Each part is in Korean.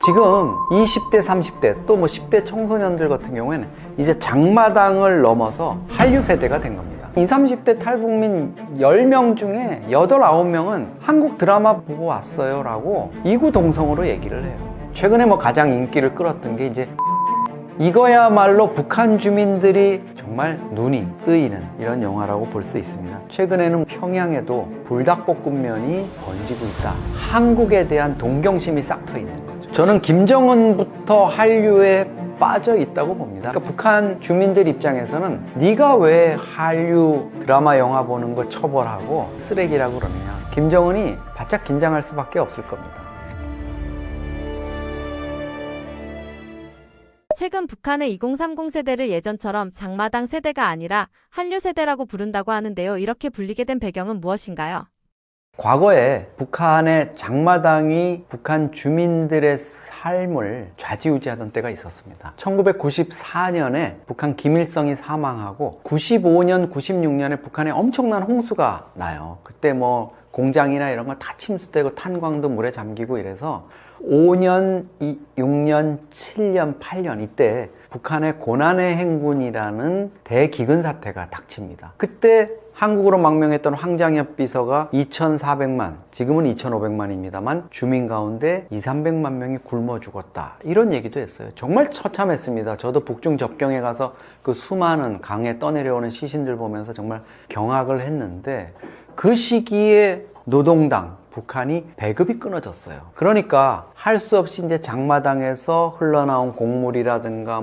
지금 20대, 30대 또 뭐 10대 청소년들 같은 경우에는 이제 장마당을 넘어서 한류 세대가 된 겁니다. 20, 30대 탈북민 10명 중에 8, 9명은 한국 드라마 보고 왔어요 라고 이구동성으로 얘기를 해요. 최근에 뭐 가장 인기를 끌었던 게 이제 이거야말로 북한 주민들이 정말 눈이 뜨이는 이런 영화라고 볼 수 있습니다. 최근에는 평양에도 불닭볶음면이 번지고 있다. 한국에 대한 동경심이 싹 트여 있는 거죠. 저는 김정은부터 한류에 빠져 있다고 봅니다. 그러니까 북한 주민들 입장에서는 네가 왜 한류 드라마 영화 보는 거 처벌하고 쓰레기라고 그러느냐. 김정은이 바짝 긴장할 수밖에 없을 겁니다. 최근 북한의 2030 세대를 예전처럼 장마당 세대가 아니라 한류 세대라고 부른다고 하는데요. 이렇게 불리게 된 배경은 무엇인가요? 과거에 북한의 장마당이 북한 주민들의 삶을 좌지우지하던 때가 있었습니다. 1994년에 북한 김일성이 사망하고 95년, 96년에 북한에 엄청난 홍수가 나요. 그때 뭐 공장이나 이런 거 다 침수되고 탄광도 물에 잠기고 이래서 5년, 6년, 7년, 8년 이때 북한의 고난의 행군이라는 대기근 사태가 닥칩니다. 그때 한국으로 망명했던 황장엽 비서가 2,400만, 지금은 2,500만입니다만 주민 가운데 2, 300만 명이 굶어 죽었다. 이런 얘기도 했어요. 정말 처참했습니다. 저도 북중 접경에 가서 그 수많은 강에 떠내려오는 시신들 보면서 정말 경악을 했는데 그 시기에 노동당, 북한이 배급이 끊어졌어요. 그러니까 할 수 없이 이제 장마당에서 흘러나온 곡물이라든가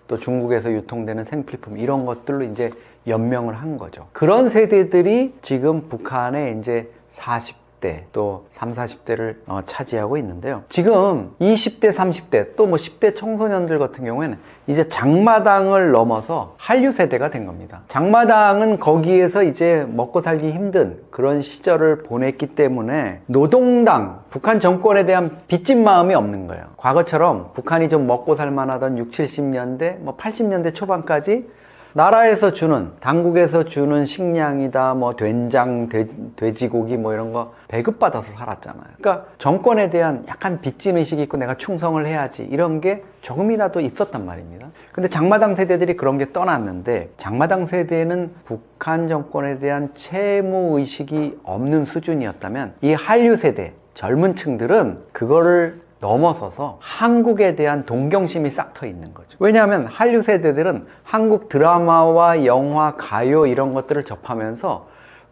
또 중국에서 유통되는 생필품 이런 것들로 이제 연명을 한 거죠. 그런 세대들이 지금 북한의 이제 40대 또 30, 40대를 차지하고 있는데요. 지금 20대, 30대 또 뭐 10대 청소년들 같은 경우에는 이제 장마당을 넘어서 한류 세대가 된 겁니다. 장마당은 거기에서 이제 먹고 살기 힘든 그런 시절을 보냈기 때문에 노동당, 북한 정권에 대한 빚진 마음이 없는 거예요. 과거처럼 북한이 좀 먹고 살만하던 60, 70년대, 뭐 80년대 초반까지 나라에서 주는, 당국에서 주는 식량이다, 뭐 된장, 돼지고기 뭐 이런 거 배급받아서 살았잖아요. 그러니까 정권에 대한 약간 빚진 의식이 있고 내가 충성을 해야지 이런 게 조금이라도 있었단 말입니다. 근데 장마당 세대들이 그런 게 떠났는데 장마당 세대는 북한 정권에 대한 채무 의식이 없는 수준이었다면 이 한류 세대, 젊은 층들은 그거를 넘어서서 한국에 대한 동경심이 싹 트여 있는 거죠. 왜냐하면 한류 세대들은 한국 드라마와 영화, 가요 이런 것들을 접하면서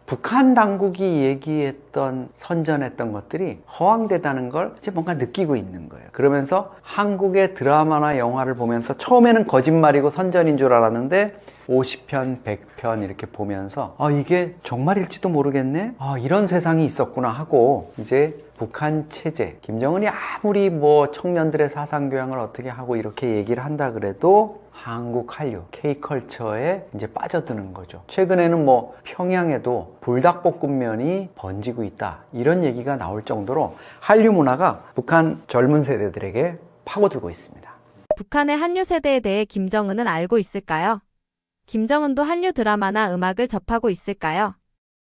북한 당국이 얘기했던, 선전했던 것들이 허황되다는 걸 이제 뭔가 느끼고 있는 거예요. 그러면서 한국의 드라마나 영화를 보면서 처음에는 거짓말이고 선전인 줄 알았는데 50편, 100편 이렇게 보면서 이게 정말일지도 모르겠네? 이런 세상이 있었구나 하고 이제 북한 체제, 김정은이 아무리 뭐 청년들의 사상교양을 어떻게 하고 이렇게 얘기를 한다 그래도 한국 한류, K컬처에 이제 빠져드는 거죠. 최근에는 뭐 평양에도 불닭볶음면이 번지고 있다. 이런 얘기가 나올 정도로 한류 문화가 북한 젊은 세대들에게 파고들고 있습니다. 북한의 한류 세대에 대해 김정은은 알고 있을까요? 김정은도 한류 드라마나 음악을 접하고 있을까요?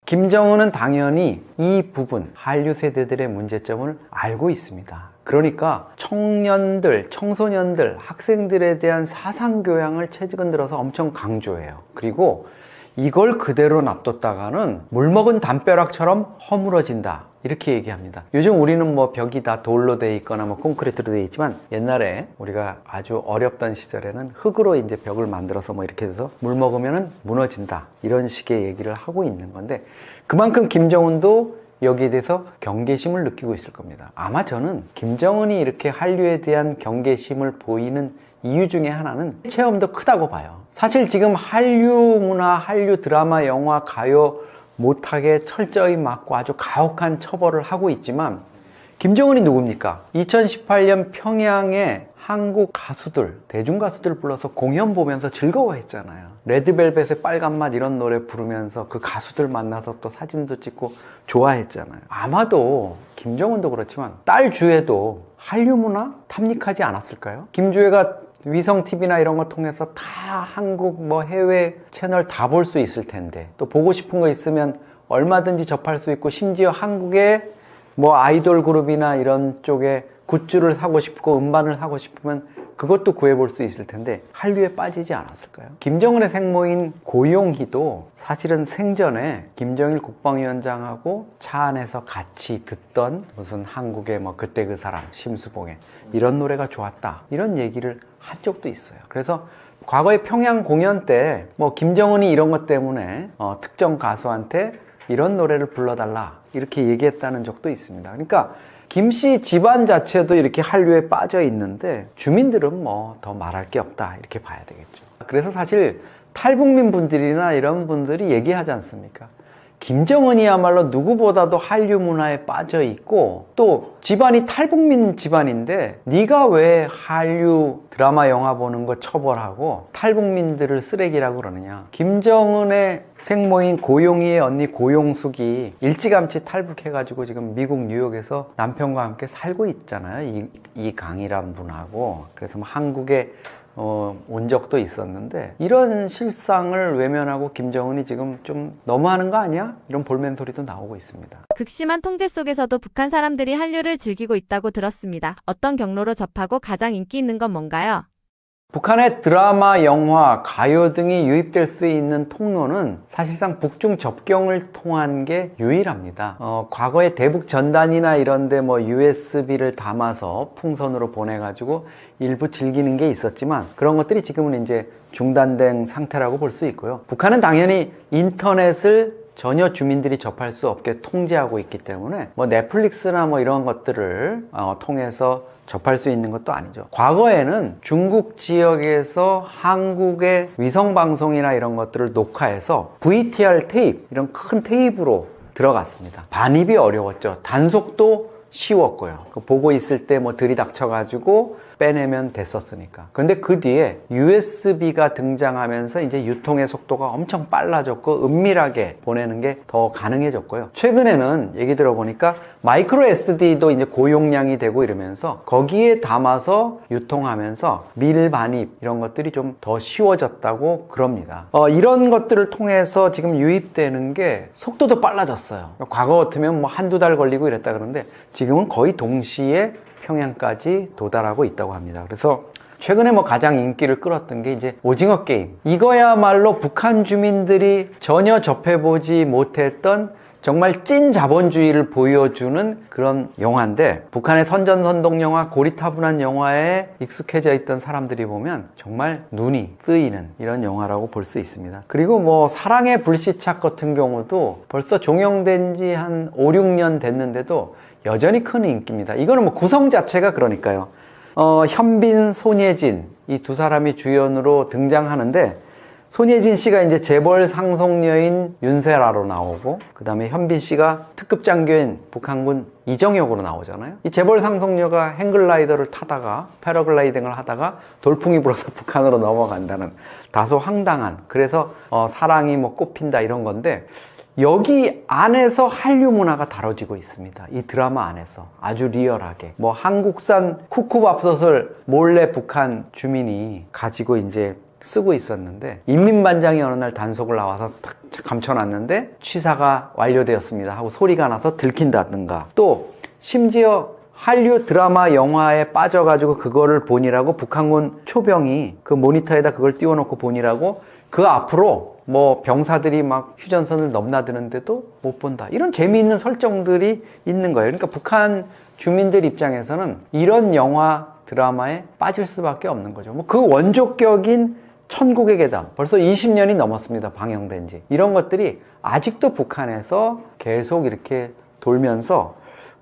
김정은은 당연히 이 부분, 한류 세대들의 문제점을 알고 있습니다. 그러니까 청년들, 청소년들, 학생들에 대한 사상교양을 최근 들어서 엄청 강조해요. 그리고 이걸 그대로 놔뒀다가는 물먹은 담벼락처럼 허물어진다. 이렇게 얘기합니다. 요즘 우리는 뭐 벽이 다 돌로 돼 있거나 뭐 콘크리트로 돼 있지만 옛날에 우리가 아주 어렵던 시절에는 흙으로 이제 벽을 만들어서 뭐 이렇게 해서 물 먹으면은 무너진다. 이런 식의 얘기를 하고 있는 건데 그만큼 김정은도 여기에 대해서 경계심을 느끼고 있을 겁니다. 아마 저는 김정은이 이렇게 한류에 대한 경계심을 보이는 이유 중에 하나는 체험도 크다고 봐요. 사실 지금 한류 문화, 한류 드라마, 영화, 가요 못하게 철저히 막고 아주 가혹한 처벌을 하고 있지만 김정은이 누굽니까? 2018년 평양에 한국 가수들, 대중 가수들 불러서 공연 보면서 즐거워했잖아요. 레드벨벳의 빨간맛 이런 노래 부르면서 그 가수들 만나서 또 사진도 찍고 좋아했잖아요. 아마도 김정은도 그렇지만 딸 주혜도 한류 문화 탐닉하지 않았을까요? 김주혜가 위성 TV나 이런 거 통해서 다 한국 뭐 해외 채널 다 볼 수 있을 텐데 또 보고 싶은 거 있으면 얼마든지 접할 수 있고 심지어 한국의 뭐 아이돌 그룹이나 이런 쪽에 굿즈를 사고 싶고 음반을 사고 싶으면 그것도 구해볼 수 있을 텐데 한류에 빠지지 않았을까요? 김정은의 생모인 고용희도 사실은 생전에 김정일 국방위원장하고 차 안에서 같이 듣던 무슨 한국의 뭐 그때 그 사람 심수봉의 이런 노래가 좋았다 이런 얘기를 한 적도 있어요. 그래서 과거에 평양 공연 때 뭐 김정은이 이런 것 때문에 특정 가수한테 이런 노래를 불러달라 이렇게 얘기했다는 적도 있습니다. 그러니까 김씨 집안 자체도 이렇게 한류에 빠져 있는데 주민들은 뭐 더 말할 게 없다 이렇게 봐야 되겠죠. 그래서 사실 탈북민 분들이나 이런 분들이 얘기하지 않습니까? 김정은이야말로 누구보다도 한류 문화에 빠져 있고 또 집안이 탈북민 집안인데 네가 왜 한류 드라마 영화 보는 거 처벌하고 탈북민들을 쓰레기라고 그러느냐. 김정은의 생모인 고용희의 언니 고용숙이 일찌감치 탈북해가지고 지금 미국 뉴욕에서 남편과 함께 살고 있잖아요. 이 강이란 분하고. 그래서 뭐 한국에 온 적도 있었는데 이런 실상을 외면하고 김정은이 지금 좀 너무하는 거 아니야? 이런 볼멘 소리도 나오고 있습니다. 극심한 통제 속에서도 북한 사람들이 한류를 즐기고 있다고 들었습니다. 어떤 경로로 접하고 가장 인기 있는 건 뭔가요? 북한의 드라마, 영화, 가요 등이 유입될 수 있는 통로는 사실상 북중 접경을 통한 게 유일합니다. 과거에 대북 전단이나 이런데 뭐 USB를 담아서 풍선으로 보내가지고 일부 즐기는 게 있었지만 그런 것들이 지금은 이제 중단된 상태라고 볼 수 있고요. 북한은 당연히 인터넷을 전혀 주민들이 접할 수 없게 통제하고 있기 때문에 뭐 넷플릭스나 뭐 이런 것들을 통해서 접할 수 있는 것도 아니죠. 과거에는 중국 지역에서 한국의 위성방송이나 이런 것들을 녹화해서 VTR 테이프, 이런 큰 테이프로 들어갔습니다. 반입이 어려웠죠. 단속도 쉬웠고요. 보고 있을 때 뭐 들이닥쳐가지고 빼내면 됐었으니까. 근데 그 뒤에 USB가 등장하면서 이제 유통의 속도가 엄청 빨라졌고 은밀하게 보내는 게 더 가능해졌고요. 최근에는 얘기 들어보니까 마이크로 SD도 이제 고용량이 되고 이러면서 거기에 담아서 유통하면서 밀반입 이런 것들이 좀 더 쉬워졌다고 그럽니다. 이런 것들을 통해서 지금 유입되는 게 속도도 빨라졌어요. 과거 같으면 뭐 한두 달 걸리고 이랬다 그러는데 지금은 거의 동시에 평양까지 도달하고 있다고 합니다. 그래서 최근에 뭐 가장 인기를 끌었던 게 이제 오징어 게임. 이거야말로 북한 주민들이 전혀 접해보지 못했던 정말 찐 자본주의를 보여주는 그런 영화인데 북한의 선전선동 영화, 고리타분한 영화에 익숙해져 있던 사람들이 보면 정말 눈이 뜨이는 이런 영화라고 볼 수 있습니다. 그리고 뭐 사랑의 불시착 같은 경우도 벌써 종영된 지 한 5, 6년 됐는데도 여전히 큰 인기입니다. 이거는 뭐 구성 자체가 그러니까요. 현빈, 손예진 이 두 사람이 주연으로 등장하는데 손예진 씨가 이제 재벌 상속녀인 윤세라로 나오고 그 다음에 현빈 씨가 특급 장교인 북한군 이정혁으로 나오잖아요. 이 재벌 상속녀가 행글라이더를 타다가 패러글라이딩을 하다가 돌풍이 불어서 북한으로 넘어간다는 다소 황당한, 그래서 사랑이 뭐 꽃핀다 이런 건데 여기 안에서 한류 문화가 다뤄지고 있습니다. 이 드라마 안에서 아주 리얼하게 뭐 한국산 쿠쿠밥솥을 몰래 북한 주민이 가지고 이제 쓰고 있었는데 인민반장이 어느 날 단속을 나와서 탁 감춰놨는데 취사가 완료되었습니다 하고 소리가 나서 들킨다든가, 또 심지어 한류 드라마 영화에 빠져가지고 그거를 보니라고 북한군 초병이 그 모니터에다 그걸 띄워놓고 보니라고 그 앞으로 뭐 병사들이 막 휴전선을 넘나드는데도 못 본다, 이런 재미있는 설정들이 있는 거예요. 그러니까 북한 주민들 입장에서는 이런 영화 드라마에 빠질 수밖에 없는 거죠. 뭐 그 원조격인 천국의 계단 벌써 20년이 넘었습니다. 방영된 지. 이런 것들이 아직도 북한에서 계속 이렇게 돌면서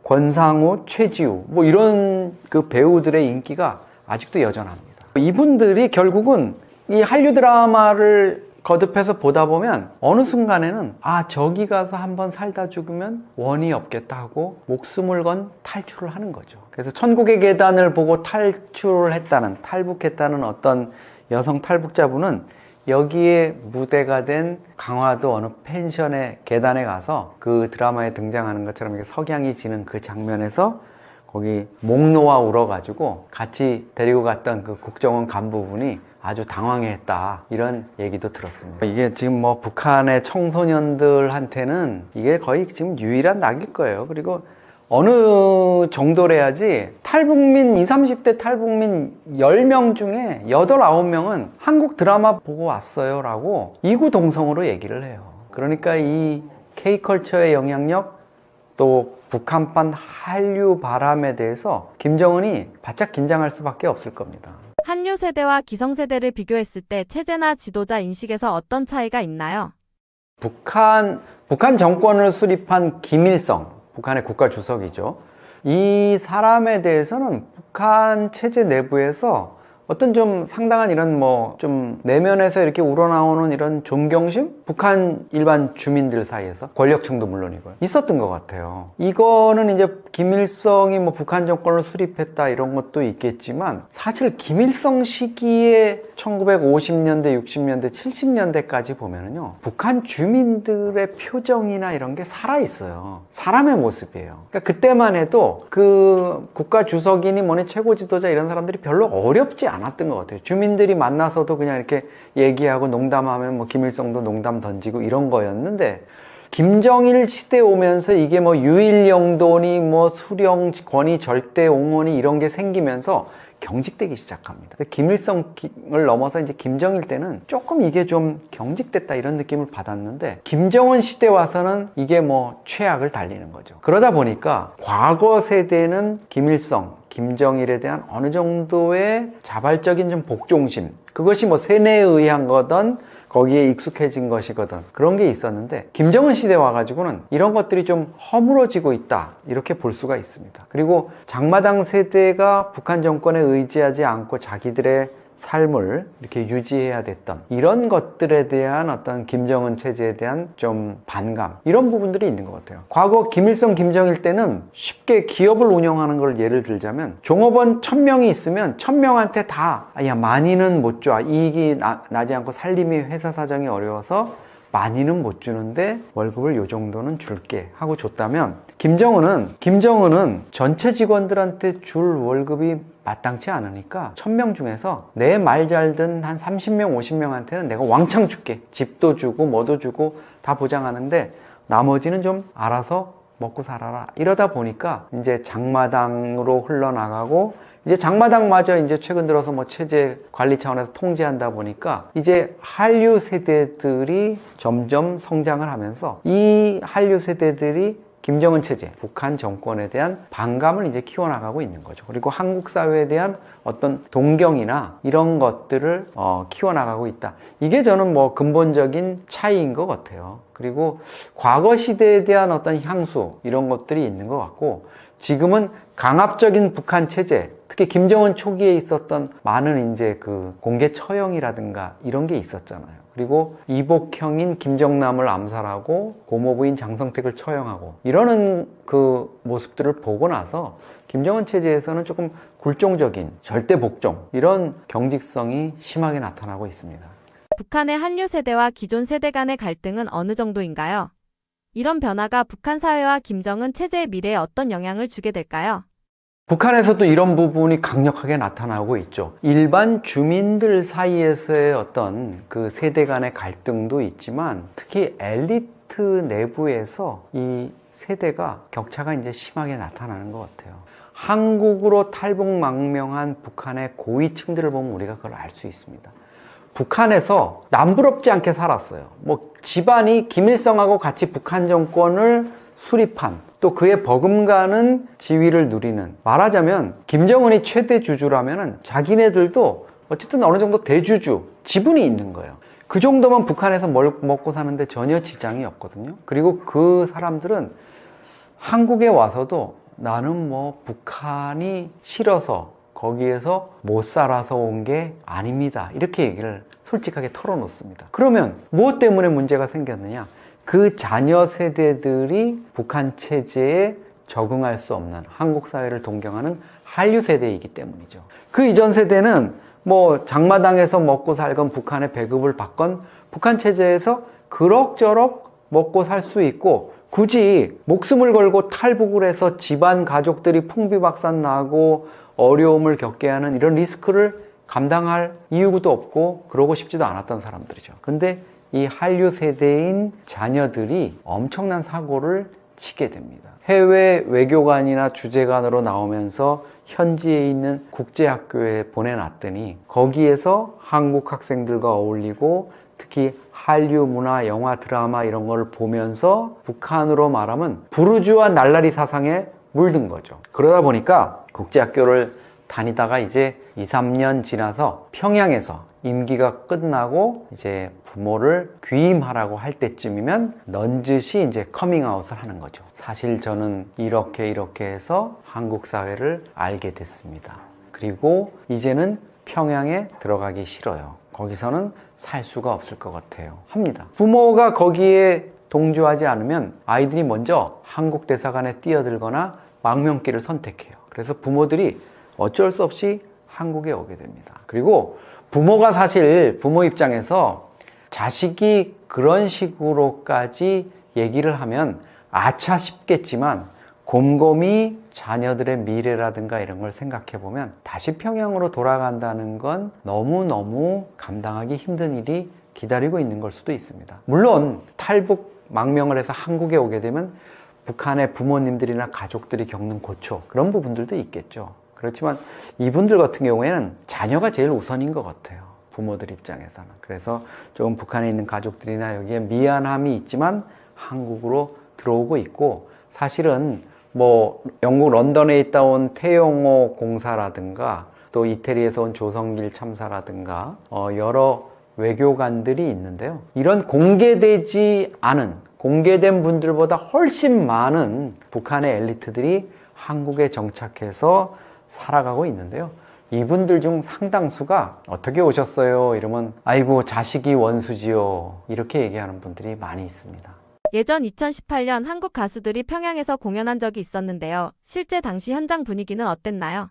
권상우, 최지우 뭐 이런 그 배우들의 인기가 아직도 여전합니다. 이분들이 결국은 이 한류 드라마를 거듭해서 보다 보면 어느 순간에는 저기 가서 한번 살다 죽으면 원이 없겠다 하고 목숨을 건 탈출을 하는 거죠. 그래서 천국의 계단을 보고 탈출을 했다는, 탈북했다는 어떤 여성 탈북자분은 여기에 무대가 된 강화도 어느 펜션의 계단에 가서 그 드라마에 등장하는 것처럼 이렇게 석양이 지는 그 장면에서 거기 목 놓아 울어가지고 같이 데리고 갔던 그 국정원 간부분이 아주 당황했다, 이런 얘기도 들었습니다. 이게 지금 뭐 북한의 청소년들한테는 이게 거의 지금 유일한 낙일 거예요. 그리고 어느 정도래야지 탈북민 20, 30대 탈북민 10명 중에 8, 9명은 한국 드라마 보고 왔어요 라고 이구동성으로 얘기를 해요. 그러니까 이 K컬처의 영향력, 또 북한판 한류 바람에 대해서 김정은이 바짝 긴장할 수밖에 없을 겁니다. 한류 세대와 기성 세대를 비교했을 때 체제나 지도자 인식에서 어떤 차이가 있나요? 북한 정권을 수립한 김일성, 북한의 국가 주석이죠. 이 사람에 대해서는 북한 체제 내부에서 어떤 좀 상당한 이런 좀 내면에서 이렇게 우러나오는 이런 존경심? 북한 일반 주민들 사이에서 권력층도 물론이고요. 있었던 것 같아요. 이거는 이제 김일성이 북한 정권을 수립했다 이런 것도 있겠지만 사실 김일성 시기에 1950년대, 60년대, 70년대까지 보면은요. 북한 주민들의 표정이나 이런 게 살아있어요. 사람의 모습이에요. 그러니까 그때만 해도 그 국가 주석이니 뭐니 최고 지도자 이런 사람들이 별로 어렵지 않았던 것 같아요. 주민들이 만나서도 그냥 이렇게 얘기하고 농담하면 김일성도 농담 던지고 이런 거였는데 김정일 시대 오면서 이게 유일영도니 수령 권위 절대 옹호니 이런 게 생기면서 경직되기 시작합니다. 김일성을 넘어서 이제 김정일 때는 조금 이게 좀 경직됐다 이런 느낌을 받았는데 김정은 시대 와서는 이게 최악을 달리는 거죠. 그러다 보니까 과거 세대는 김일성, 김정일에 대한 어느 정도의 자발적인 좀 복종심, 그것이 세뇌에 의한 거든 거기에 익숙해진 것이거든 그런 게 있었는데 김정은 시대 와가지고는 이런 것들이 좀 허물어지고 있다 이렇게 볼 수가 있습니다. 그리고 장마당 세대가 북한 정권에 의지하지 않고 자기들의 삶을 이렇게 유지해야 됐던 이런 것들에 대한 어떤 김정은 체제에 대한 좀 반감 이런 부분들이 있는 것 같아요. 과거 김일성, 김정일 때는 쉽게 기업을 운영하는 걸 예를 들자면 종업원 1000명이 있으면 1000명한테 다 많이는 못 줘. 이익이 나지 않고 살림이 회사 사정이 어려워서 많이는 못 주는데 월급을 요 정도는 줄게 하고 줬다면 김정은은 전체 직원들한테 줄 월급이 마땅치 않으니까 1000명 중에서 내 말 잘 듣는 한 30명, 50명한테는 내가 왕창 줄게. 집도 주고 뭐도 주고 다 보장하는데 나머지는 좀 알아서 먹고 살아라. 이러다 보니까 이제 장마당으로 흘러나가고 이제 장마당마저 이제 최근 들어서 체제 관리 차원에서 통제한다 보니까 이제 한류 세대들이 점점 성장을 하면서 이 한류 세대들이 김정은 체제, 북한 정권에 대한 반감을 이제 키워나가고 있는 거죠. 그리고 한국 사회에 대한 어떤 동경이나 이런 것들을 키워나가고 있다. 이게 저는 근본적인 차이인 것 같아요. 그리고 과거 시대에 대한 어떤 향수 이런 것들이 있는 것 같고 지금은 강압적인 북한 체제, 특히 김정은 초기에 있었던 많은 이제 그 공개 처형이라든가 이런 게 있었잖아요. 그리고 이복형인 김정남을 암살하고 고모부인 장성택을 처형하고 이러는 그 모습들을 보고 나서 김정은 체제에서는 조금 굴종적인 절대 복종 이런 경직성이 심하게 나타나고 있습니다. 북한의 한류 세대와 기존 세대 간의 갈등은 어느 정도인가요? 이런 변화가 북한 사회와 김정은 체제의 미래에 어떤 영향을 주게 될까요? 북한에서도 이런 부분이 강력하게 나타나고 있죠. 일반 주민들 사이에서의 어떤 그 세대 간의 갈등도 있지만 특히 엘리트 내부에서 이 세대가 격차가 이제 심하게 나타나는 것 같아요. 한국으로 탈북망명한 북한의 고위층들을 보면 우리가 그걸 알 수 있습니다. 북한에서 남부럽지 않게 살았어요. 집안이 김일성하고 같이 북한 정권을 수립한 또 그의 버금가는 지위를 누리는, 말하자면 김정은이 최대 주주라면 자기네들도 어쨌든 어느 정도 대주주 지분이 있는 거예요. 그 정도면 북한에서 먹고 사는데 전혀 지장이 없거든요. 그리고 그 사람들은 한국에 와서도 나는 북한이 싫어서 거기에서 못 살아서 온 게 아닙니다. 이렇게 얘기를 솔직하게 털어놓습니다. 그러면 무엇 때문에 문제가 생겼느냐? 그 자녀 세대들이 북한 체제에 적응할 수 없는 한국 사회를 동경하는 한류 세대이기 때문이죠. 그 이전 세대는 장마당에서 먹고 살건 북한의 배급을 받건 북한 체제에서 그럭저럭 먹고 살 수 있고 굳이 목숨을 걸고 탈북을 해서 집안 가족들이 풍비박산 나고 어려움을 겪게 하는 이런 리스크를 감당할 이유도 없고 그러고 싶지도 않았던 사람들이죠. 근데 이 한류 세대인 자녀들이 엄청난 사고를 치게 됩니다. 해외 외교관이나 주재관으로 나오면서 현지에 있는 국제학교에 보내놨더니 거기에서 한국 학생들과 어울리고 특히 한류 문화, 영화, 드라마 이런 걸 보면서 북한으로 말하면 부르주아 날라리 사상에 물든 거죠. 그러다 보니까 국제학교를 다니다가 이제 2, 3년 지나서 평양에서 임기가 끝나고 이제 부모를 귀임하라고 할 때쯤이면 넌지시 이제 커밍아웃을 하는 거죠. 사실 저는 이렇게 해서 한국 사회를 알게 됐습니다. 그리고 이제는 평양에 들어가기 싫어요. 거기서는 살 수가 없을 것 같아요. 합니다. 부모가 거기에 동조하지 않으면 아이들이 먼저 한국 대사관에 뛰어들거나 망명길을 선택해요. 그래서 부모들이 어쩔 수 없이 한국에 오게 됩니다. 그리고 부모가 사실 부모 입장에서 자식이 그런 식으로까지 얘기를 하면 아차 싶겠지만 곰곰이 자녀들의 미래라든가 이런 걸 생각해 보면 다시 평양으로 돌아간다는 건 너무너무 감당하기 힘든 일이 기다리고 있는 걸 수도 있습니다. 물론 탈북 망명을 해서 한국에 오게 되면 북한의 부모님들이나 가족들이 겪는 고초 그런 부분들도 있겠죠. 그렇지만 이분들 같은 경우에는 자녀가 제일 우선인 것 같아요. 부모들 입장에서는. 그래서 조금 북한에 있는 가족들이나 여기에 미안함이 있지만 한국으로 들어오고 있고 사실은 뭐 영국 런던에 있다 온 태영호 공사라든가 또 이태리에서 온 조성길 참사라든가 여러 외교관들이 있는데요. 이런 공개되지 않은 공개된 분들보다 훨씬 많은 북한의 엘리트들이 한국에 정착해서 살아가고 있는데요. 이분들 중 상당수가 어떻게 오셨어요? 이러면 아이고 자식이 원수지요. 이렇게 얘기하는 분들이 많이 있습니다. 예전 2018년 한국 가수들이 평양에서 공연한 적이 있었는데요. 실제 당시 현장 분위기는 어땠나요?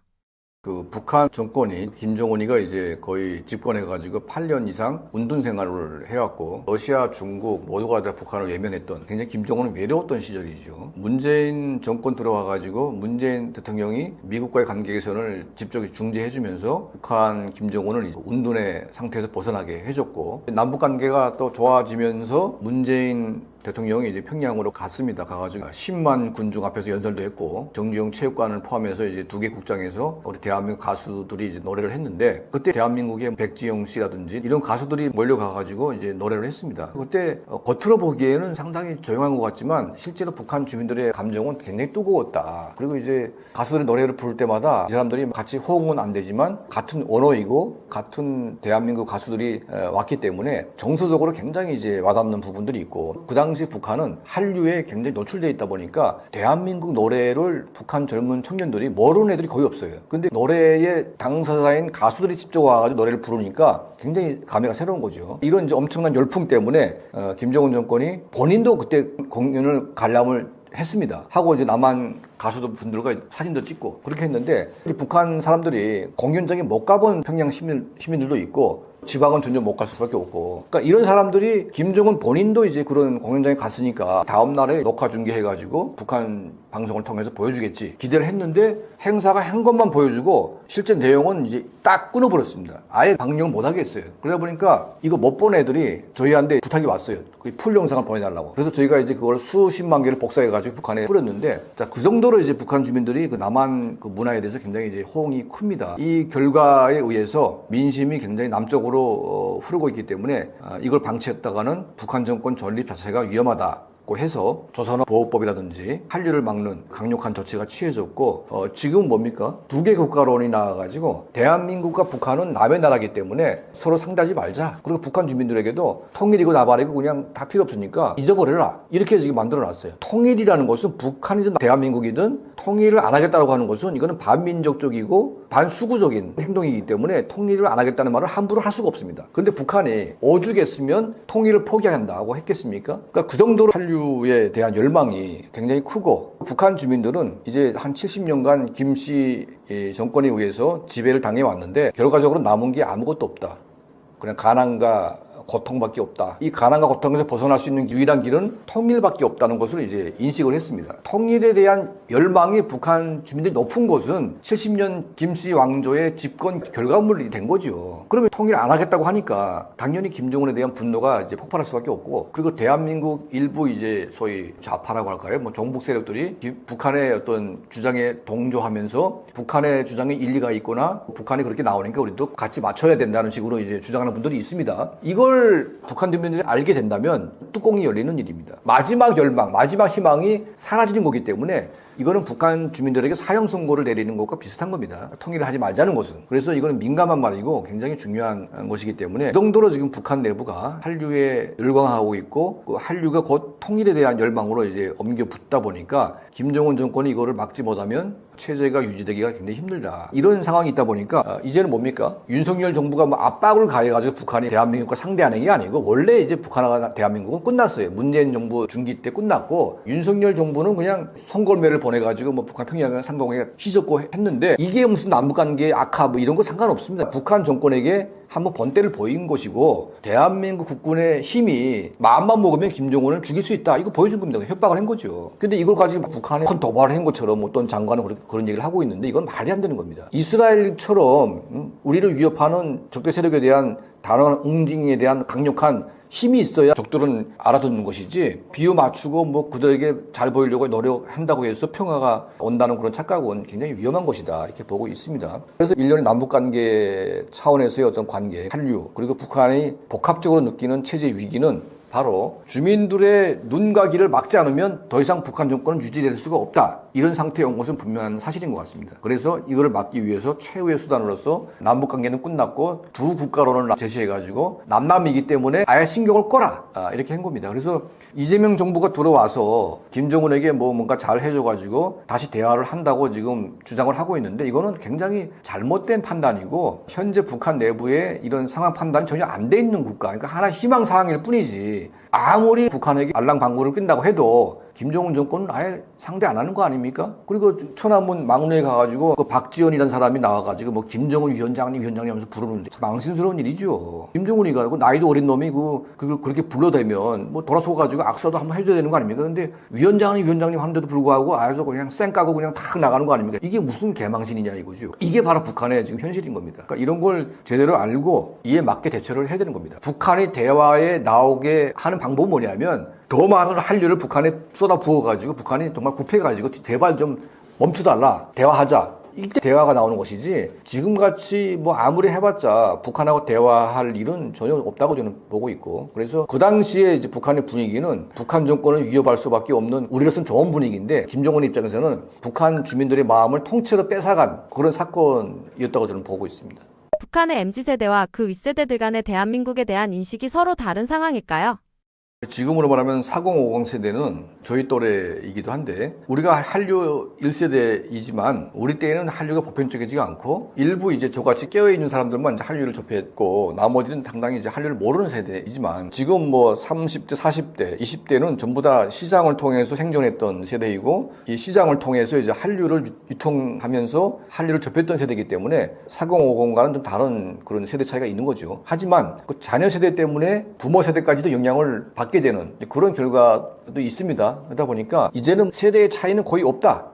그 북한 정권이 김정은이가 이제 거의 집권해가지고 8년 이상 운둔 생활을 해왔고 러시아, 중국 모두가 다 북한을 외면했던 굉장히 김정은은 외로웠던 시절이죠. 문재인 정권 들어와가지고 문재인 대통령이 미국과의 관계 개선을 직접 중재해주면서 북한 김정은을 운둔의 상태에서 벗어나게 해줬고 남북 관계가 또 좋아지면서 문재인 대통령이 이제 평양으로 갔습니다. 가가지고 10만 군중 앞에서 연설도 했고 정주영 체육관을 포함해서 이제 2개 국장에서 우리 대한민국 가수들이 이제 노래를 했는데 그때 대한민국의 백지영 씨라든지 이런 가수들이 몰려가가지고 이제 노래를 했습니다. 그때 겉으로 보기에는 상당히 조용한 것 같지만 실제로 북한 주민들의 감정은 굉장히 뜨거웠다. 그리고 이제 가수들이 노래를 부를 때마다 이 사람들이 같이 호응은 안 되지만 같은 언어이고 같은 대한민국 가수들이 왔기 때문에 정서적으로 굉장히 이제 와닿는 부분들이 있고 그 당시 북한은 한류에 굉장히 노출되어 있다 보니까 대한민국 노래를 북한 젊은 청년들이 모르는 애들이 거의 없어요. 근데 노래의 당사자인 가수들이 직접 와가지고 노래를 부르니까 굉장히 감회가 새로운 거죠. 이런 이제 엄청난 열풍 때문에 김정은 정권이 본인도 그때 공연을 관람을 했습니다. 하고 이제 남한 가수들 분들과 사진도 찍고 그렇게 했는데 북한 사람들이 공연장에 못 가본 평양 시민들도 있고 지방은 전혀 못 갈 수밖에 없고 그러니까 이런 사람들이 김정은 본인도 이제 그런 공연장에 갔으니까 다음 날에 녹화 중계해가지고 북한 방송을 통해서 보여주겠지 기대를 했는데 행사가 한 것만 보여주고 실제 내용은 이제 딱 끊어버렸습니다. 아예 방영을 못하게 했어요. 그러다 보니까 이거 못 본 애들이 저희한테 부탁이 왔어요. 그 풀 영상을 보내달라고. 그래서 저희가 이제 그걸 수십만 개를 복사해가지고 북한에 뿌렸는데 자, 그 정도로 이제 북한 주민들이 그 남한 그 문화에 대해서 굉장히 이제 호응이 큽니다. 이 결과에 의해서 민심이 굉장히 남쪽으로 흐르고 있기 때문에 이걸 방치했다가는 북한 정권 전립 자체가 위험하다. 해서 조선어 보호법이라든지 한류를 막는 강력한 조치가 취해졌고 지금 뭡니까? 2개 국가론이 나와가지고 대한민국과 북한은 남의 나라이기 때문에 서로 상대하지 말자. 그리고 북한 주민들에게도 통일이고 나발이고 그냥 다 필요 없으니까 잊어버려라. 이렇게 지금 만들어놨어요. 통일이라는 것은 북한이든 대한민국이든 통일을 안 하겠다고 하는 것은 이거는 반민족적이고 반수구적인 행동이기 때문에 통일을 안 하겠다는 말을 함부로 할 수가 없습니다. 그런데 북한이 오죽했으면 통일을 포기한다고 했겠습니까? 그러니까 그 정도로 한류에 대한 열망이 굉장히 크고 북한 주민들은 이제 한 70년간 김씨 정권에 의해서 지배를 당해왔는데 결과적으로 남은 게 아무것도 없다. 그냥 가난과 고통밖에 없다. 이 가난과 고통에서 벗어날 수 있는 유일한 길은 통일밖에 없다는 것을 이제 인식을 했습니다. 통일에 대한 열망이 북한 주민들이 높은 것은 70년 김씨 왕조의 집권 결과물이 된 거죠. 그러면 통일 안 하겠다고 하니까 당연히 김정은에 대한 분노가 이제 폭발할 수밖에 없고, 그리고 대한민국 일부 이제 소위 좌파라고 할까요? 뭐 종북 세력들이 북한의 어떤 주장에 동조하면서 북한의 주장에 일리가 있거나 북한이 그렇게 나오니까 우리도 같이 맞춰야 된다는 식으로 이제 주장하는 분들이 있습니다. 이걸 북한 주민들이 알게 된다면 뚜껑이 열리는 일입니다. 마지막 열망, 마지막 희망이 사라지는 거기 때문에 이거는 북한 주민들에게 사형 선고를 내리는 것과 비슷한 겁니다. 통일을 하지 말자는 것은. 그래서 이거는 민감한 말이고 굉장히 중요한 것이기 때문에 이 정도로 지금 북한 내부가 한류에 열광하고 있고, 그 한류가 곧 통일에 대한 열망으로 이제 옮겨 붙다 보니까 김정은 정권이 이거를 막지 못하면 체제가 유지되기가 굉장히 힘들다. 이런 상황이 있다 보니까 이제는 뭡니까? 윤석열 정부가 뭐 압박을 가해가지고 북한이 대한민국과 상대하는 게 아니고, 원래 이제 북한과 대한민국은 끝났어요. 문재인 정부 중기 때 끝났고, 윤석열 정부는 그냥 송골매를 보내가지고 뭐 북한 평양 상공에 휘젓고 했는데, 이게 무슨 남북관계 악화 뭐 이런 거 상관없습니다. 북한 정권에게 한번 번때를 보인 것이고, 대한민국 국군의 힘이 마음만 먹으면 김정은을 죽일 수 있다, 이거 보여준 겁니다. 협박을 한 거죠. 근데 이걸 가지고 북한에 큰 도발을 한 것처럼 어떤 장관은 그런 얘기를 하고 있는데, 이건 말이 안 되는 겁니다. 이스라엘처럼 우리를 위협하는 적대 세력에 대한 단호한 응징에 대한 강력한 힘이 있어야 적들은 알아듣는 것이지, 비유 맞추고 뭐 그들에게 잘 보이려고 노력한다고 해서 평화가 온다는 그런 착각은 굉장히 위험한 것이다, 이렇게 보고 있습니다. 그래서 일련의 남북관계 차원에서의 어떤 관계, 한류, 그리고 북한이 복합적으로 느끼는 체제 위기는 바로 주민들의 눈과 귀를 막지 않으면 더 이상 북한 정권은 유지될 수가 없다, 이런 상태에 온 것은 분명한 사실인 것 같습니다. 그래서 이거를 막기 위해서 최후의 수단으로서 남북관계는 끝났고 두 국가론을 제시해가지고 남남이기 때문에 아예 신경을 꺼라, 이렇게 한 겁니다. 그래서 이재명 정부가 들어와서 김정은에게 뭔가 잘 해줘가지고 다시 대화를 한다고 지금 주장을 하고 있는데, 이거는 굉장히 잘못된 판단이고, 현재 북한 내부에 이런 상황 판단이 전혀 안 돼 있는 국가, 그러니까 하나 희망사항일 뿐이지, 아무리 북한에게 알랑방구를 낀다고 해도 김정은 정권은 아예 상대 안 하는 거 아닙니까? 그리고 천안문 막루에 가가지고 그 박지원이라는 사람이 나와가지고 뭐 김정은 위원장님 하면서 부르는데 참 망신스러운 일이죠. 김정은이가 나이도 어린 놈이 그걸 그렇게 불러대면 뭐 돌아서가지고 악수도 한번 해줘야 되는 거 아닙니까? 근데 위원장님 하는데도 불구하고 아래서 그냥 쌩 까고 그냥 탁 나가는 거 아닙니까? 이게 무슨 개망신이냐 이거죠. 이게 바로 북한의 지금 현실인 겁니다. 그러니까 이런 걸 제대로 알고 이에 맞게 대처를 해야 되는 겁니다. 북한이 대화에 나오게 하는 방법은 뭐냐면, 더 많은 한류를 북한에 쏟아 부어가지고 북한이 정말 굽해가지고 제발 좀 멈춰달라, 대화하자, 이때 대화가 나오는 것이지, 지금같이 뭐 아무리 해봤자 북한하고 대화할 일은 전혀 없다고 저는 보고 있고, 그래서 그 당시에 이제 북한의 분위기는 북한 정권을 위협할 수밖에 없는 우리로서는 좋은 분위기인데, 김정은 입장에서는 북한 주민들의 마음을 통째로 뺏어간 그런 사건이었다고 저는 보고 있습니다. 북한의 MZ세대와 그 윗세대들 간의 대한민국에 대한 인식이 서로 다른 상황일까요? 지금으로 말하면 4050 세대는 저희 또래이기도 한데, 우리가 한류 1세대이지만 우리 때에는 한류가 보편적이지 않고 일부 이제 저같이 깨어있는 사람들만 이제 한류를 접했고, 나머지는 상당히 이제 한류를 모르는 세대이지만, 지금 뭐 30대, 40대, 20대는 전부 다 시장을 통해서 생존했던 세대이고, 이 시장을 통해서 이제 한류를 유통하면서 한류를 접했던 세대이기 때문에 4050과는 좀 다른 그런 세대 차이가 있는 거죠. 하지만 그 자녀 세대 때문에 부모 세대까지도 영향을 받게 되는 그런 결과도 있습니다. 그러다 보니까 이제는 세대의 차이는 거의 없다.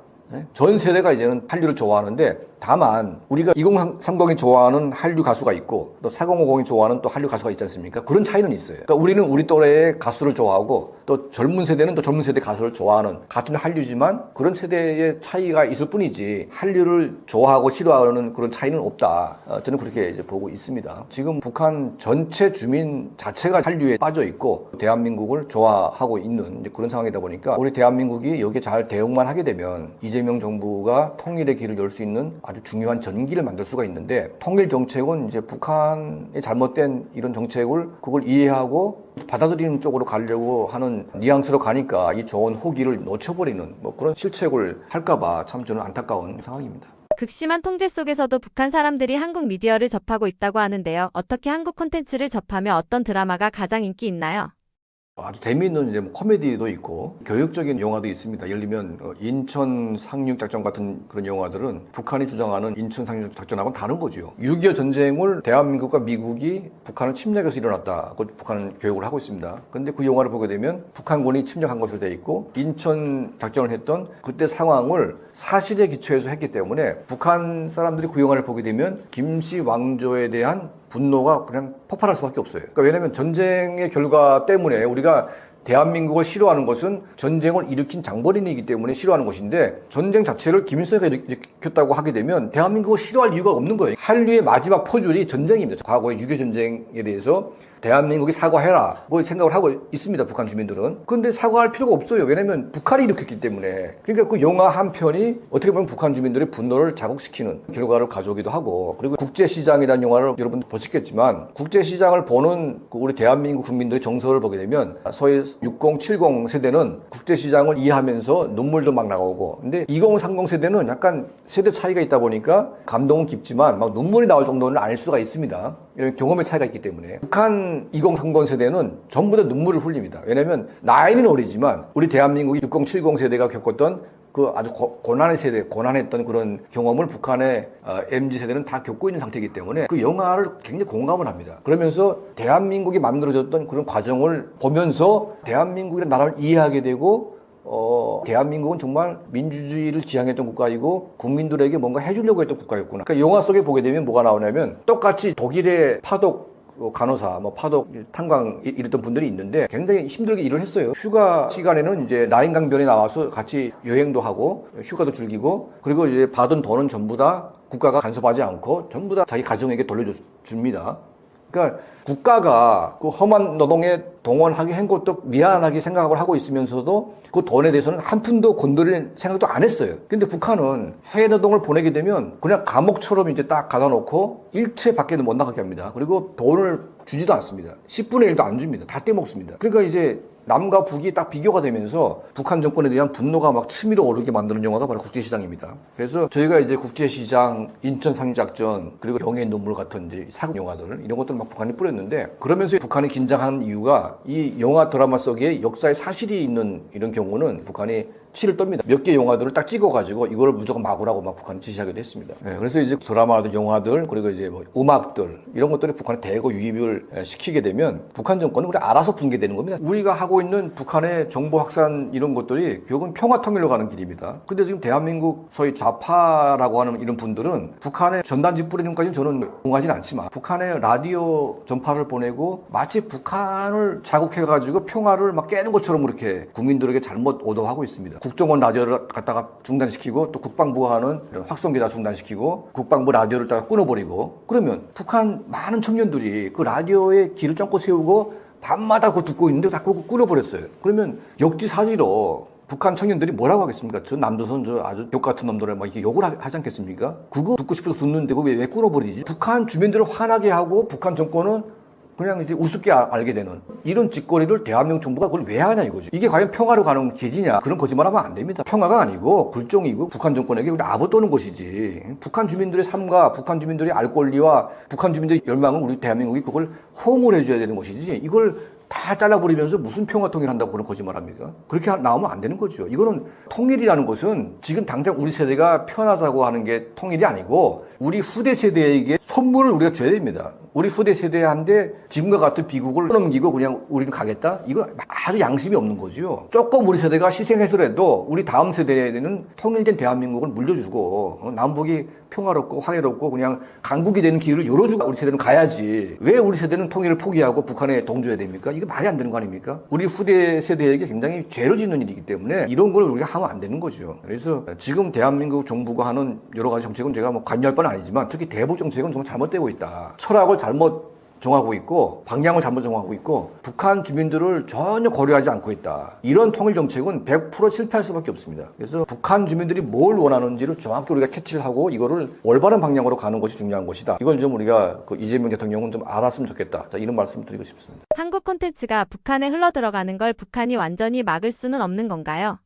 전 세대가 이제는 한류를 좋아하는데, 다만 우리가 2030이 좋아하는 한류 가수가 있고 또 4050이 좋아하는 또 한류 가수가 있지 않습니까? 그런 차이는 있어요. 그러니까 우리는 우리 또래의 가수를 좋아하고, 또 젊은 세대는 또 젊은 세대 가수를 좋아하는, 같은 한류지만 그런 세대의 차이가 있을 뿐이지 한류를 좋아하고 싫어하는 그런 차이는 없다. 저는 그렇게 이제 보고 있습니다. 지금 북한 전체 주민 자체가 한류에 빠져 있고 대한민국을 좋아하고 있는 그런 상황이다 보니까, 우리 대한민국이 여기에 잘 대응만 하게 되면 이재명 정부가 통일의 길을 열 수 있는 아주 중요한 전기를 만들 수가 있는데, 통일 정책은 이제 북한의 잘못된 이런 정책을 그걸 이해하고 받아들이는 쪽으로 가려고 하는 뉘앙스로 가니까 이 좋은 호기를 놓쳐버리는 뭐 그런 실책을 할까봐 참 저는 안타까운 상황입니다. 극심한 통제 속에서도 북한 사람들이 한국 미디어를 접하고 있다고 하는데요. 어떻게 한국 콘텐츠를 접하며 어떤 드라마가 가장 인기 있나요? 아주 재미있는 이제 뭐 코미디도 있고 교육적인 영화도 있습니다. 예를 들면 인천 상륙작전 같은 그런 영화들은 북한이 주장하는 인천 상륙작전하고는 다른 거죠. 6.25 전쟁을 대한민국과 미국이 북한을 침략해서 일어났다고 북한은 교육을 하고 있습니다. 그런데 그 영화를 보게 되면 북한군이 침략한 것으로 되어 있고 인천 작전을 했던 그때 상황을 사실에 기초해서 했기 때문에 북한 사람들이 그 영화를 보게 되면 김씨 왕조에 대한 분노가 그냥 폭발할 수밖에 없어요. 그러니까 왜냐하면 전쟁의 결과 때문에 우리가 대한민국을 싫어하는 것은 전쟁을 일으킨 장본인이기 때문에 싫어하는 것인데 전쟁 자체를 김일성이 일으켰다고 하게 되면 대한민국을 싫어할 이유가 없는 거예요. 한류의 마지막 포줄이 전쟁입니다. 과거의 6.25 전쟁에 대해서 대한민국이 사과해라 그 생각을 하고 있습니다. 북한 주민들은. 그런데 사과할 필요가 없어요. 왜냐하면 북한이 일으켰기 때문에. 그러니까 그 영화 한 편이 어떻게 보면 북한 주민들의 분노를 자극시키는 결과를 가져오기도 하고, 그리고 국제시장이라는 영화를 여러분들 보셨겠지만 국제시장을 보는 우리 대한민국 국민들의 정서를 보게 되면 소위 60, 70 세대는 국제시장을 이해하면서 눈물도 막 나오고, 근데 20, 30 세대는 약간 세대 차이가 있다 보니까 감동은 깊지만 막 눈물이 나올 정도는 아닐 수가 있습니다. 이런 경험의 차이가 있기 때문에. 북한 20, 30 세대는 전부 다 눈물을 흘립니다. 왜냐하면 나이는 어리지만 우리 대한민국이 60, 70 세대가 겪었던 그 아주 고난의 세대, 고난했던 그런 경험을 북한의 MZ 세대는 다 겪고 있는 상태이기 때문에 그 영화를 굉장히 공감을 합니다. 그러면서 대한민국이 만들어졌던 그런 과정을 보면서 대한민국이라는 나라를 이해하게 되고, 대한민국은 정말 민주주의를 지향했던 국가이고 국민들에게 뭔가 해주려고 했던 국가였구나. 그러니까 영화 속에 보게 되면 뭐가 나오냐면 똑같이 독일의 파독 간호사, 파독, 탄광 이랬던 분들이 있는데 굉장히 힘들게 일을 했어요. 휴가 시간에는 이제 라인강변에 나와서 같이 여행도 하고 휴가도 즐기고, 그리고 이제 받은 돈은 전부 다 국가가 간섭하지 않고 전부 다 자기 가정에게 돌려줍니다. 그러니까 국가가 그 험한 노동에 동원하게 한 것도 미안하게 생각을 하고 있으면서도 그 돈에 대해서는 한 푼도 건드릴 생각도 안 했어요. 근데 북한은 해외 노동을 보내게 되면 그냥 감옥처럼 이제 딱 가다 놓고 일체 밖에는 못 나가게 합니다. 그리고 돈을 주지도 않습니다. 10분의 1도 안 줍니다. 다 떼먹습니다. 그러니까 이제 남과 북이 딱 비교가 되면서 북한 정권에 대한 분노가 막 치밀어 오르게 만드는 영화가 바로 국제시장입니다. 그래서 저희가 이제 국제시장, 인천 상륙작전, 그리고 영의 눈물 같은 이제 사극 영화들, 이런 것들 막 북한이 뿌렸는데, 그러면서 북한이 긴장한 이유가 이 영화 드라마 속에 역사의 사실이 있는 이런 경우는 북한이 치를 떱니다. 몇 개 영화들을 딱 찍어가지고 이거를 무조건 막으라고 막 북한이 지시하기도 했습니다. 네, 그래서 이제 드라마들, 영화들, 그리고 이제 뭐 음악들, 이런 것들이 북한에 대거 유입을 시키게 되면 북한 정권은 그래 알아서 붕괴되는 겁니다. 우리가 하고 있는 북한의 정보 확산 이런 것들이 결국은 평화 통일로 가는 길입니다. 근데 지금 대한민국 소위 좌파라고 하는 이런 분들은 북한에 전단지 뿌리는 것까지는 저는 동하지는 않지만 북한에 라디오 전파를 보내고 마치 북한을 자극해가지고 평화를 막 깨는 것처럼 그렇게 국민들에게 잘못 오도하고 있습니다. 국정원 라디오를 갖다가 중단시키고 또 국방부가 하는 확성기 다 중단시키고 국방부 라디오를 다 끊어버리고, 그러면 북한 많은 청년들이 그 라디오에 길을 쫓고 세우고 밤마다 그거 듣고 있는데 다 그거 끊어버렸어요. 그러면 역지사지로 북한 청년들이 뭐라고 하겠습니까? 저 남조선 저 아주 욕 같은 놈들을 막 이렇게 욕을 하지 않겠습니까? 그거 듣고 싶어서 듣는데 그거 왜 끊어버리지? 북한 주민들을 화나게 하고 북한 정권은 그냥 이제 우습게 알게 되는 이런 짓거리를 대한민국 정부가 그걸 왜 하냐 이거죠. 이게 과연 평화로 가는 길이냐? 그런 거짓말하면 안 됩니다. 평화가 아니고 불종이고 북한 정권에게 우리 아부 떠는 것이지. 북한 주민들의 삶과 북한 주민들의 알 권리와 북한 주민들의 열망은 우리 대한민국이 그걸 호응을 해줘야 되는 것이지. 이걸 다 잘라버리면서 무슨 평화 통일한다고 그런 거짓말합니까? 그렇게 나오면 안 되는 거죠. 이거는 통일이라는 것은 지금 당장 우리 세대가 편하자고 하는 게 통일이 아니고 우리 후대 세대에게 선물을 우리가 줘야 됩니다. 우리 후대 세대한테 지금과 같은 비극을 넘기고 그냥 우리는 가겠다? 이거 아주 양심이 없는 거죠. 조금 우리 세대가 희생해서라도 우리 다음 세대에는 통일된 대한민국을 물려주고 남북이 평화롭고 화해롭고 그냥 강국이 되는 길을 열어주고 우리 세대는 가야지. 왜 우리 세대는 통일을 포기하고 북한에 동조해야 됩니까? 이게 말이 안 되는 거 아닙니까? 우리 후대 세대에게 굉장히 죄를 짓는 일이기 때문에 이런 걸 우리가 하면 안 되는 거죠. 그래서 지금 대한민국 정부가 하는 여러 가지 정책은 제가 뭐 관여할 바는 아니지만 특히 대북 정책은 정말 잘못되고 있다. 철학을 잘못 정하고 있고 방향을 잘못 정하고 있고 북한 주민들을 전혀 고려하지 않고 있다. 이런 통일 정책은 100% 실패할 수밖에 없습니다. 그래서 북한 주민들이 뭘 원하는지를 정확히 우리가 캐치를 하고 이거를 올바른 방향으로 가는 것이 중요한 것이다. 이걸 좀 우리가 그 이재명 대통령은 좀 알았으면 좋겠다. 자, 이런 말씀 드리고 싶습니다. 한국 콘텐츠가 북한에 흘러들어가는 걸 북한이 완전히 막을 수는 없는 건가요?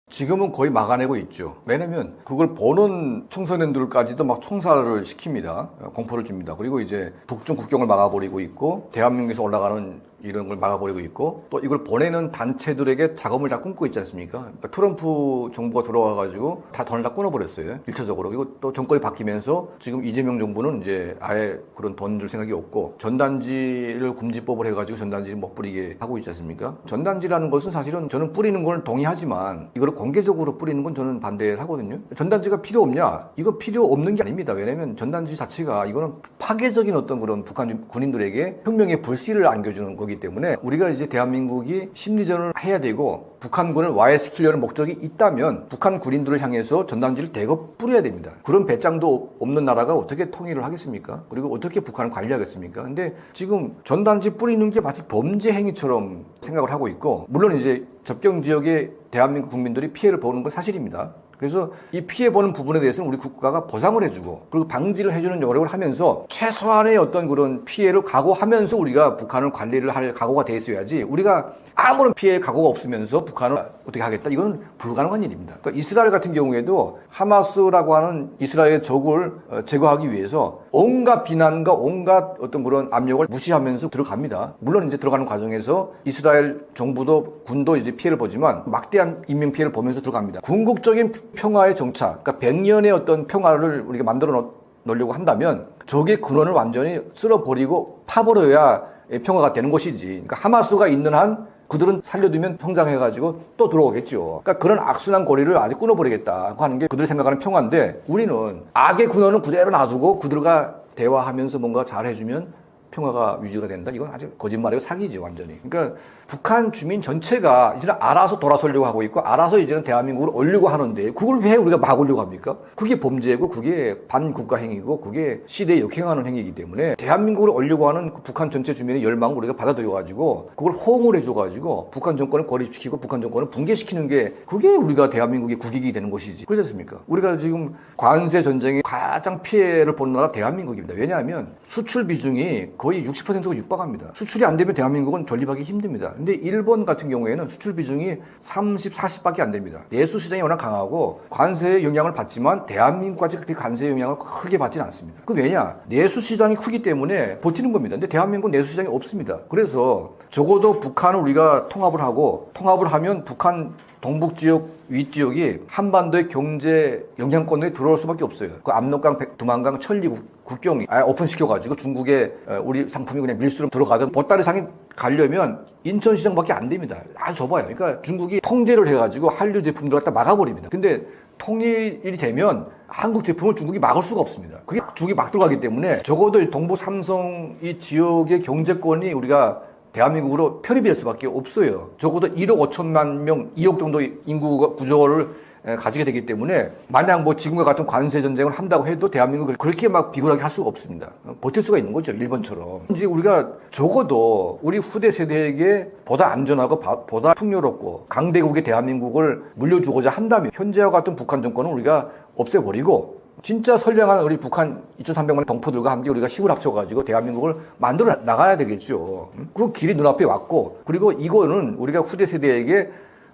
지금은 거의 막아내고 있죠. 왜냐면 그걸 보는 청소년들까지도 막 총살을 시킵니다. 공포를 줍니다. 그리고 이제 북중 국경을 막아버리고 있고 대한민국에서 올라가는 이런 걸 막아버리고 있고 또 이걸 보내는 단체들에게 자금을 다 끊고 있지 않습니까? 그러니까 트럼프 정부가 들어와가지고 다 돈을 다 끊어버렸어요. 1차적으로. 그리고 또 정권이 바뀌면서 지금 이재명 정부는 이제 아예 그런 돈 줄 생각이 없고 전단지를 금지법을 해가지고 전단지를 못 뿌리게 하고 있지 않습니까? 전단지라는 것은 사실은 저는 뿌리는 걸 동의하지만 이걸 공개적으로 뿌리는 건 저는 반대를 하거든요. 전단지가 필요 없냐? 이거 필요 없는 게 아닙니다. 왜냐면 전단지 자체가 이거는 파괴적인 어떤 그런 북한 군인들에게 혁명의 불씨를 안겨주는 거기 때문에 우리가 이제 대한민국이 심리전을 해야 되고 북한군을 와해시키려는 목적이 있다면 북한 군인들을 향해서 전단지를 대거 뿌려야 됩니다. 그런 배짱도 없는 나라가 어떻게 통일을 하겠습니까? 그리고 어떻게 북한을 관리하겠습니까? 근데 지금 전단지 뿌리는 게 마치 범죄 행위처럼 생각을 하고 있고 물론 이제 접경 지역의 대한민국 국민들이 피해를 보는 건 사실입니다. 그래서 이 피해 보는 부분에 대해서는 우리 국가가 보상을 해주고 그리고 방지를 해주는 노력을 하면서 최소한의 어떤 그런 피해를 각오하면서 우리가 북한을 관리를 할 각오가 돼 있어야지 우리가 아무런 피해 각오가 없으면서 북한을 어떻게 하겠다 이건 불가능한 일입니다. 그러니까 이스라엘 같은 경우에도 하마스라고 하는 이스라엘의 적을 제거하기 위해서 온갖 비난과 온갖 어떤 그런 압력을 무시하면서 들어갑니다. 물론 이제 들어가는 과정에서 이스라엘 정부도 군도 이제 피해를 보지만 막대한 인명 피해를 보면서 들어갑니다. 궁극적인 평화의 정착, 그러니까 100년의 어떤 평화를 우리가 만들어 놓으려고 한다면 적의 근원을 완전히 쓸어버리고 파버려야 평화가 되는 것이지. 그러니까 하마스가 있는 한 그들은 살려두면 성장해가지고 또 들어오겠죠. 그러니까 그런 악순환 고리를 아주 끊어버리겠다고 하는 게 그들이 생각하는 평화인데 우리는 악의 근원은 그대로 놔두고 그들과 대화하면서 뭔가 잘해주면 평화가 유지가 된다? 이건 아주 거짓말이고 사기지 완전히. 그러니까 북한 주민 전체가 이제는 알아서 돌아서려고 하고 있고 알아서 이제는 대한민국을 올리고 하는데 그걸 왜 우리가 막으려고 합니까? 그게 범죄고 그게 반국가 행위고 그게 시대에 역행하는 행위이기 때문에 대한민국을 올리려고 하는 북한 전체 주민의 열망을 우리가 받아들여가지고 그걸 호응을 해줘가지고 북한 정권을 고립시키고 북한 정권을 붕괴시키는 게 그게 우리가 대한민국의 국익이 되는 것이지. 그렇지 않습니까? 우리가 지금 관세 전쟁에 가장 피해를 보는 나라가 대한민국입니다. 왜냐하면 수출 비중이 거의 60%가 육박합니다. 수출이 안 되면 대한민국은 존립하기 힘듭니다. 근데 일본 같은 경우에는 수출 비중이 30, 40밖에 안 됩니다. 내수 시장이 워낙 강하고 관세의 영향을 받지만 대한민국까지 그렇게 관세의 영향을 크게 받지는 않습니다. 그 왜냐? 내수 시장이 크기 때문에 버티는 겁니다. 근데 대한민국은 내수 시장이 없습니다. 그래서 적어도 북한을 우리가 통합을 하면 북한 동북지역, 윗지역이 한반도의 경제 영향권에 들어올 수밖에 없어요. 그 압록강, 두만강, 천리 국경이 아예 오픈시켜가지고 중국에 우리 상품이 그냥 밀수로 들어가든 보따리상이 가려면 인천시장밖에 안 됩니다. 아주 좁아요. 그러니까 중국이 통제를 해가지고 한류 제품들을 갖다 막아버립니다. 근데 통일이 되면 한국 제품을 중국이 막을 수가 없습니다. 그게 중국이 막 들어가기 때문에 적어도 동북 삼성 이 지역의 경제권이 우리가 대한민국으로 편입될 수밖에 없어요. 적어도 1억 5천만 명, 2억 정도의 인구 구조를 가지게 되기 때문에 만약 뭐 지금과 같은 관세 전쟁을 한다고 해도 대한민국을 그렇게 막 비굴하게 할 수가 없습니다. 버틸 수가 있는 거죠. 일본처럼. 이제 우리가 적어도 우리 후대 세대에게 보다 안전하고 보다 풍요롭고 강대국의 대한민국을 물려주고자 한다면 현재와 같은 북한 정권은 우리가 없애버리고 진짜 선량한 우리 북한 2,300만 동포들과 함께 우리가 힘을 합쳐가지고 대한민국을 만들어 나가야 되겠죠. 그 길이 눈앞에 왔고, 그리고 이거는 우리가 후대 세대에게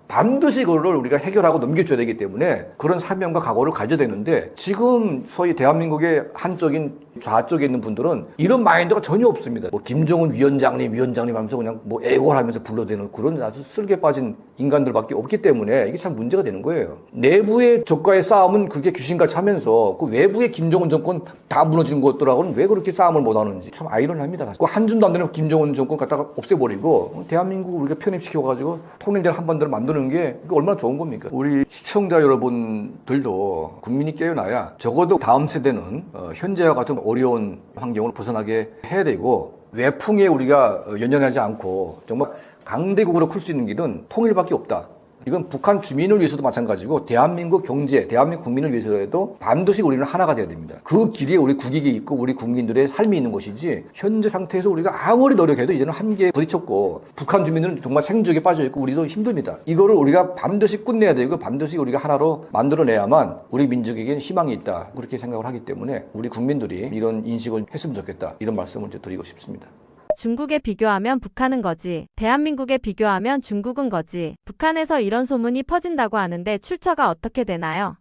반드시 그걸 우리가 해결하고 넘겨줘야 되기 때문에 그런 사명과 각오를 가져야 되는데 지금 소위 대한민국의 한쪽인 좌쪽에 있는 분들은 이런 마인드가 전혀 없습니다. 뭐 김정은 위원장님 하면서 그냥 뭐 애고를 하면서 불러대는 그런 아주 쓸개 빠진 인간들밖에 없기 때문에 이게 참 문제가 되는 거예요. 내부의 적과의 싸움은 그렇게 귀신같이 하면서 그 외부의 김정은 정권 다 무너지는 것들하고는 왜 그렇게 싸움을 못하는지 참 아이러니합니다. 그 한 줌도 안 되는 김정은 정권 갖다가 없애버리고 대한민국을 우리가 편입시켜가지고 통일된 한반도를 만드는 게 얼마나 좋은 겁니까? 우리 시청자 여러분들도 국민이 깨어나야 적어도 다음 세대는 현재와 같은 어려운 환경을 벗어나게 해야 되고 외풍에 우리가 연연하지 않고 정말 강대국으로 클 수 있는 길은 통일밖에 없다. 이건 북한 주민을 위해서도 마찬가지고 대한민국 경제, 대한민국 국민을 위해서라도 반드시 우리는 하나가 돼야 됩니다. 그 길에 우리 국익이 있고 우리 국민들의 삶이 있는 것이지 현재 상태에서 우리가 아무리 노력해도 이제는 한계에 부딪혔고 북한 주민들은 정말 생적에 빠져있고 우리도 힘듭니다. 이거를 우리가 반드시 끝내야 되고 반드시 우리가 하나로 만들어내야만 우리 민족에겐 희망이 있다. 그렇게 생각을 하기 때문에 우리 국민들이 이런 인식을 했으면 좋겠다. 이런 말씀을 이제 드리고 싶습니다. 중국에 비교하면 북한은 거지, 대한민국에 비교하면 중국은 거지. 북한에서 이런 소문이 퍼진다고 하는데 출처가 어떻게 되나요?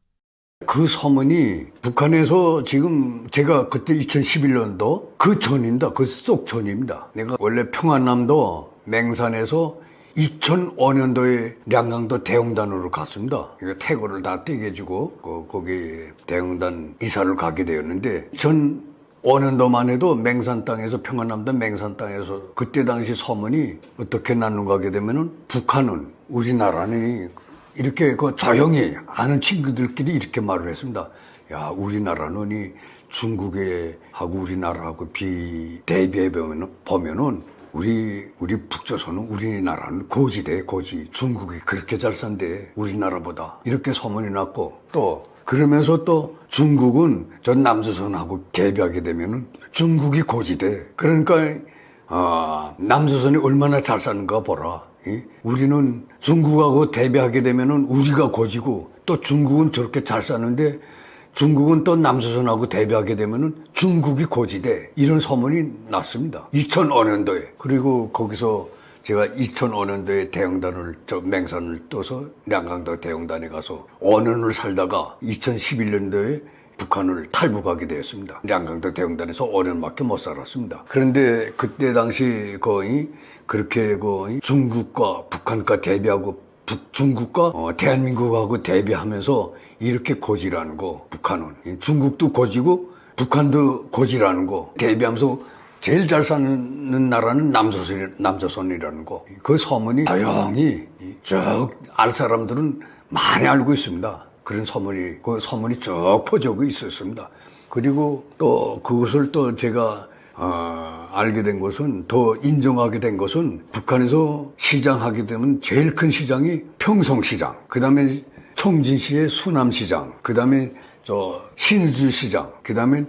그 소문이 북한에서 지금 제가 그때 2011년도 그 전입니다. 그 속 전입니다. 내가 원래 평안남도 맹산에서 2005년도에 량강도 대흥단으로 갔습니다. 이거 태고를 다 떼게지고 거기 대흥단 이사를 가게 되었는데 2005년도만 해도 맹산 땅에서 평안남도 맹산 땅에서 그때 당시 소문이 어떻게 났는가 하게 되면은 북한은 우리나라는 이렇게 조용히 아는 친구들끼리 이렇게 말을 했습니다. 야, 우리나라는 이 중국에 하고 우리나라하고 대비해 보면은 우리 북조선은 우리나라는 고지대 고지. 중국이 그렇게 잘 산대 우리나라보다. 이렇게 소문이 났고 또 그러면서 또 중국은 전 남조선하고 대비하게 되면은 중국이 고지대. 그러니까 남조선이 얼마나 잘 사는가 보라. 우리는 중국하고 대비하게 되면은 우리가 고지고 또 중국은 저렇게 잘 사는데 중국은 또 남조선하고 대비하게 되면은 중국이 고지대. 이런 소문이 났습니다. 2005년도에. 그리고 거기서 제가 2005년도에 대흥단을 맹산을 떠서 량강도 대흥단에 가서 5년을 살다가 2011년도에 북한을 탈북하게 되었습니다. 량강도 대흥단에서 5년밖에 못 살았습니다. 그런데 그때 당시 거의 그렇게 중국과 북한과 대비하고 중국과 대한민국하고 대비하면서 이렇게 고지라는 거. 북한은 중국도 고지고 북한도 고지라는 거. 대비하면서 제일 잘 사는 나라는 남조선이라는 거. 그 소문이 조용히 쭉 알 사람들은 많이 알고 있습니다. 그런 소문이, 그 소문이 쭉 퍼지고 있었습니다. 그리고 또 그것을 또 제가 알게 된 것은, 더 인정하게 된 것은, 북한에서 시장하게 되면 제일 큰 시장이 평성시장, 그 다음에 청진시의 수남시장, 그 다음에 신의주 시장, 그 다음에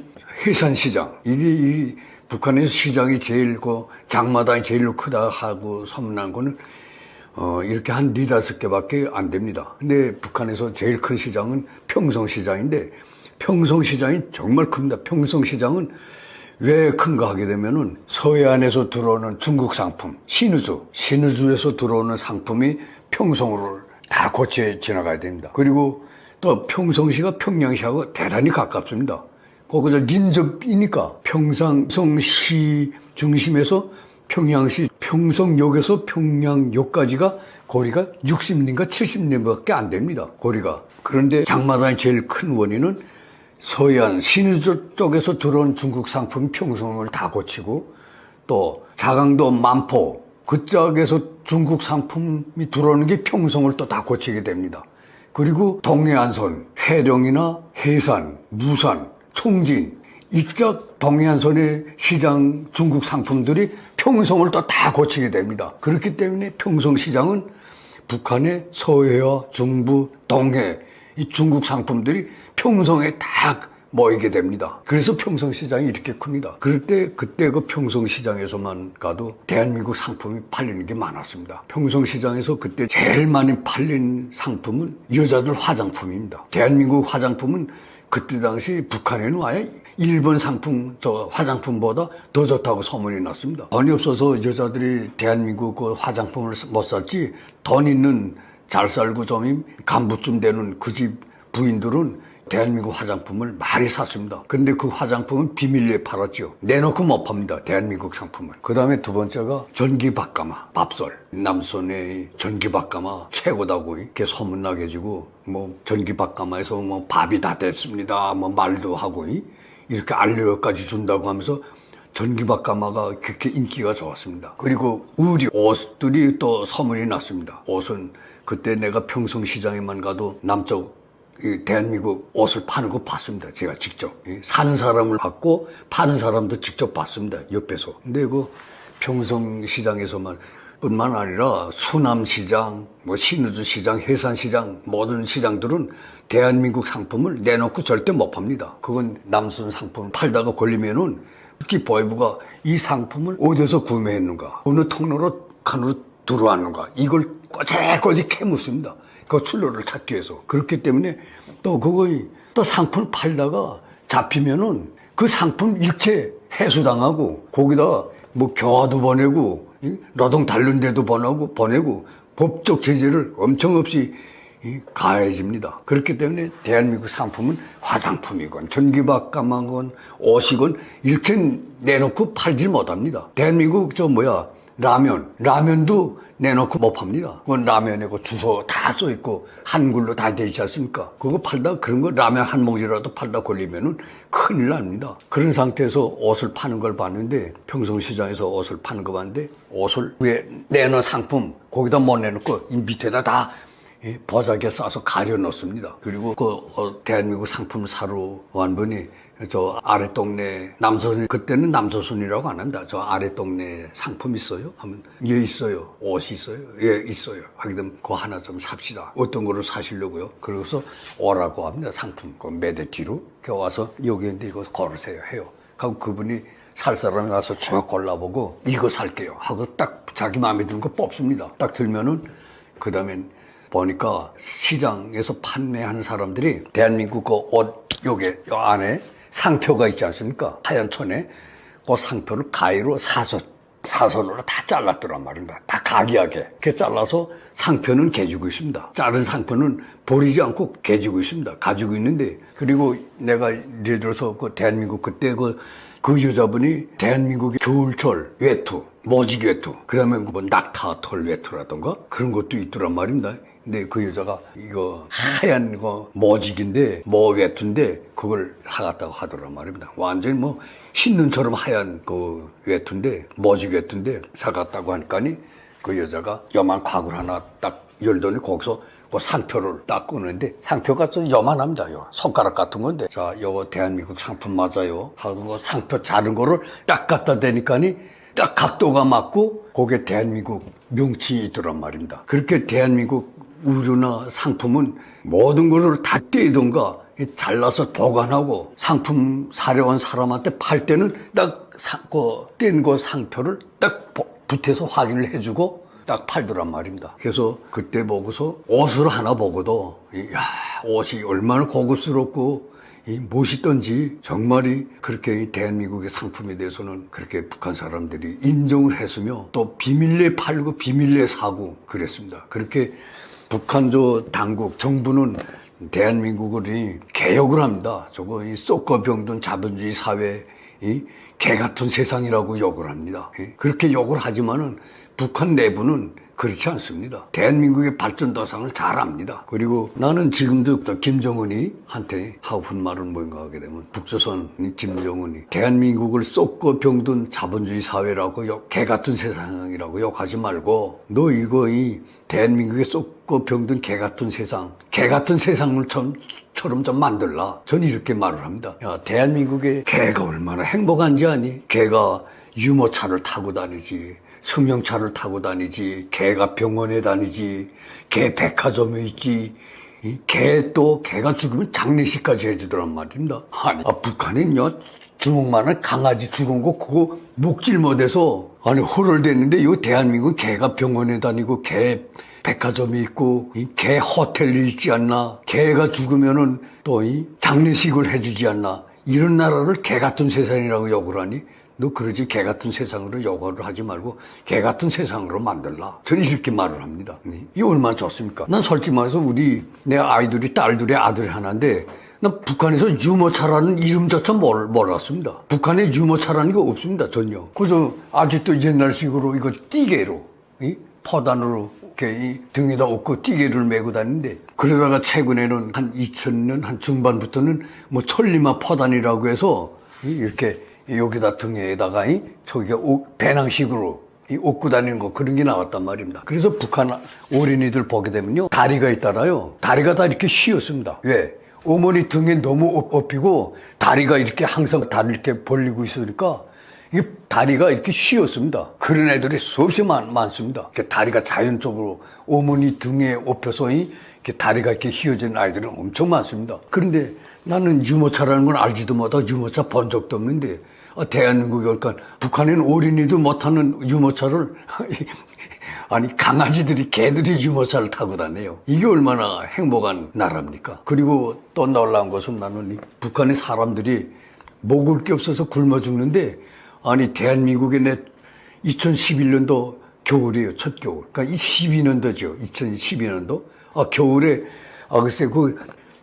해산시장. 이 북한에서 시장이 제일 장마당이 제일 크다 하고 소문난 거는 이렇게 한 4-5개밖에 안 됩니다. 근데 북한에서 제일 큰 시장은 평성시장인데, 평성시장이 정말 큽니다. 평성시장은 왜 큰가 하게 되면은 서해안에서 들어오는 중국 상품, 신의주에서 들어오는 상품이 평성으로 다 거쳐 지나가야 됩니다. 그리고 또 평성시가 평양시하고 대단히 가깝습니다. 거기서 인접이니까 평성시 중심에서 평양시 평성역에서 평양역까지가 거리가 60리인가 70리밖에 안 됩니다. 거리가. 그런데 장마당이 제일 큰 원인은 서해안 신의주 쪽에서 들어온 중국 상품 평성을 다 고치고, 또 자강도 만포 그쪽에서 중국 상품이 들어오는 게 평성을 또 다 고치게 됩니다. 그리고 동해안선, 해령이나 해산, 무산, 총진 이쪽 동해안선의 시장 중국 상품들이 평성을 또 다 고치게 됩니다. 그렇기 때문에 평성시장은 북한의 서해와 중부, 동해 이 중국 상품들이 평성에 다 모이게 됩니다. 그래서 평성시장이 이렇게 큽니다. 그때 그 평성시장에서만 가도 대한민국 상품이 팔리는 게 많았습니다. 평성시장에서 그때 제일 많이 팔린 상품은 여자들 화장품입니다. 대한민국 화장품은 그때 당시 북한에는 아예 일본 상품, 화장품보다 더 좋다고 소문이 났습니다. 돈이 없어서 여자들이 대한민국 그 화장품을 못 샀지, 돈 있는 잘 살고 좀 간부쯤 되는 그 집 부인들은 대한민국 화장품을 많이 샀습니다. 근데 그 화장품은 비밀리에 팔았죠. 내놓고 못 팝니다. 대한민국 상품을. 그 다음에 두 번째가 전기밥가마, 밥솥. 남선의 전기밥가마 최고다고 이렇게 소문나게 해주고, 전기밥가마에서 밥이 다 됐습니다. 말도 하고, 이렇게 알려까지 준다고 하면서 전기밥가마가 그렇게 인기가 좋았습니다. 그리고 의류, 옷들이 또 소문이 났습니다. 옷은 그때 내가 평성시장에만 가도 남쪽 대한민국 옷을 파는 거 봤습니다. 제가 직접. 사는 사람을 봤고 파는 사람도 직접 봤습니다. 옆에서. 근데 그 평성시장에서만 뿐만 아니라 수남시장, 신의주시장, 해산시장 모든 시장들은 대한민국 상품을 내놓고 절대 못 팝니다. 그건 남선 상품 팔다가 걸리면은 특히 보이부가 이 상품을 어디서 구매했는가, 어느 통로로 칸으로 들어왔는가, 이걸 꼬치꼬치 캐묻습니다. 그 출로를 찾기 위해서. 그렇기 때문에 또 상품을 팔다가 잡히면은 그 상품 일체 회수당하고, 거기다 교화도 보내고, 노동 다른 데도 보내고, 법적 제재를 엄청 없이 가해집니다. 그렇기 때문에 대한민국 상품은 화장품이건, 전기밥가마건, 옷이건, 일체 내놓고 팔질 못합니다. 대한민국 라면도 내놓고 못 팝니다. 그건 라면에 그 주소 다 써있고 한글로 다 돼 있지 않습니까? 그거 팔다 그런 거 라면 한 봉지라도 팔다 걸리면은 큰일 납니다. 그런 상태에서 옷을 파는 걸 봤는데 평성시장에서 옷을 파는 거 봤는데 옷을 위에 내놓은 상품 거기다 못 내놓고 이 밑에다 다 버작에 싸서 가려 넣습니다. 그리고 대한민국 상품 사러 온 분이 저 아래 동네 남서선, 그때는 남서선이라고 안 합니다. 저 아래 동네 상품 있어요? 하면 예 있어요. 옷이 있어요? 예 있어요. 하게 되면 그거 하나 좀 삽시다. 어떤 거를 사시려고요? 그래서 오라고 합니다. 상품 그 매대 뒤로 와서 여기 있는데 이거 걸으세요 해요. 그럼 그분이 살 사람이 와서 쭉 골라보고 이거 살게요 하고 딱 자기 마음에 드는 거 뽑습니다. 딱 들면은 그 다음엔 보니까 시장에서 판매하는 사람들이 대한민국 그 옷 요게 요 안에 상표가 있지 않습니까? 하얀 천에 그 상표를 가위로 사선으로 다 잘랐더란 말입니다. 다 각이하게. 이렇게 잘라서 상표는 개지고 있습니다. 자른 상표는 버리지 않고 개지고 있습니다. 가지고 있는데, 그리고 내가 예를 들어서 그 대한민국 그때 그 여자분이 대한민국의 겨울철 외투, 모직 외투, 그 다음에 뭐 낙타털 외투라던가 그런 것도 있더란 말입니다. 근데 그 여자가 이거 하얀 거 모직인데 외투인데 그걸 사갔다고 하더란 말입니다. 완전히 뭐 흰눈처럼 하얀 그 외투인데 모직 외투인데 사갔다고 하니까니 그 여자가 요만 과글 하나 딱 열더니 거기서 그 상표를 딱 꺼내는데 상표가 좀 요만합니다. 요 손가락 같은 건데 자 요거 대한민국 상품 맞아요 하고 그 상표 자른 거를 딱 갖다 대니까니 딱 각도가 맞고 거기에 대한민국 명칭이 있더란 말입니다. 그렇게 대한민국 의류나 상품은 모든 것을 다 떼던가 잘라서 보관하고 상품 사려온 사람한테 팔 때는 딱 뗀 거 상표를 딱 붙여서 확인을 해주고 딱 팔더란 말입니다. 그래서 그때 보고서 옷을 하나 보고도 옷이 얼마나 고급스럽고 멋있던지 정말이 그렇게 대한민국의 상품에 대해서는 그렇게 북한 사람들이 인정을 했으며 또 비밀리에 팔고 비밀리에 사고 그랬습니다. 그렇게 북한 당국, 정부는 대한민국을 개혁을 합니다. 저거 썩고 병든 자본주의 사회, 개 같은 세상이라고 욕을 합니다. 그렇게 욕을 하지만은 북한 내부는 그렇지 않습니다. 대한민국의 발전 도상을 잘 압니다. 그리고 나는 지금도 김정은이 한테 하고 싶은 말은 뭔가 하게 되면 북조선 김정은이 대한민국을 썩고 병든 자본주의 사회라고 개 같은 세상이라고 욕하지 말고 너 이거 대한민국의 썩고 병든 개 같은 세상을 처럼 좀 만들라. 전 이렇게 말을 합니다. 야, 대한민국의 개가 얼마나 행복한지 아니? 개가 유모차를 타고 다니지. 승용차를 타고 다니지, 개가 병원에 다니지, 개 백화점에 있지, 개가 죽으면 장례식까지 해주더란 말입니다. 아니, 북한은요, 주먹만한 강아지 죽은 거 그거 목질 못해서, 호롤됐는데, 이 대한민국 개가 병원에 다니고, 개 백화점이 있고, 개 호텔이 있지 않나, 개가 죽으면은 또 장례식을 해주지 않나, 이런 나라를 개 같은 세상이라고 욕을 하니, 너 그러지 개 같은 세상으로 욕을 하지 말고 개 같은 세상으로 만들라. 저는 이렇게 말을 합니다. 이게 얼마나 좋습니까? 난 솔직히 말해서 내 아이들이 딸들이 아들이 하나인데 난 북한에서 유모차라는 이름조차 몰랐습니다. 북한에 유모차라는 게 없습니다. 전혀. 그래서 아직도 옛날식으로 이거 띠개로 포단으로 이렇게 등에다 업고 띠개를 메고 다니는데 그러다가 최근에는 한 2000년 한 중반부터는 뭐 천리마 포단이라고 해서 이렇게 여기다 등에다가 저기가 배낭식으로 업고 다니는 거 그런 게 나왔단 말입니다. 그래서 북한 어린이들 보게 되면요 다리가 있잖아요. 다리가 다 이렇게 휘었습니다. 왜? 어머니 등에 너무 업히고 다리가 이렇게 항상 다리를 이렇게 벌리고 있으니까 이게 다리가 이렇게 휘었습니다. 그런 애들이 수없이 많습니다. 다리가 자연적으로 어머니 등에 업혀서 이렇게 다리가 이렇게 휘어진 아이들은 엄청 많습니다. 그런데 나는 유모차라는 걸 알지도 못하고 유모차 본 적도 없는데 대한민국에 오니까 북한에는 어린이도 못하는 유모차를 강아지들이 개들이 유모차를 타고 다녀요. 이게 얼마나 행복한 나라입니까? 그리고 또 놀라운 것은 나는 북한의 사람들이 먹을 게 없어서 굶어 죽는데 대한민국에 2011년도 겨울이에요. 첫 겨울. 그러니까 12년도죠. 2012년도. 겨울에 글쎄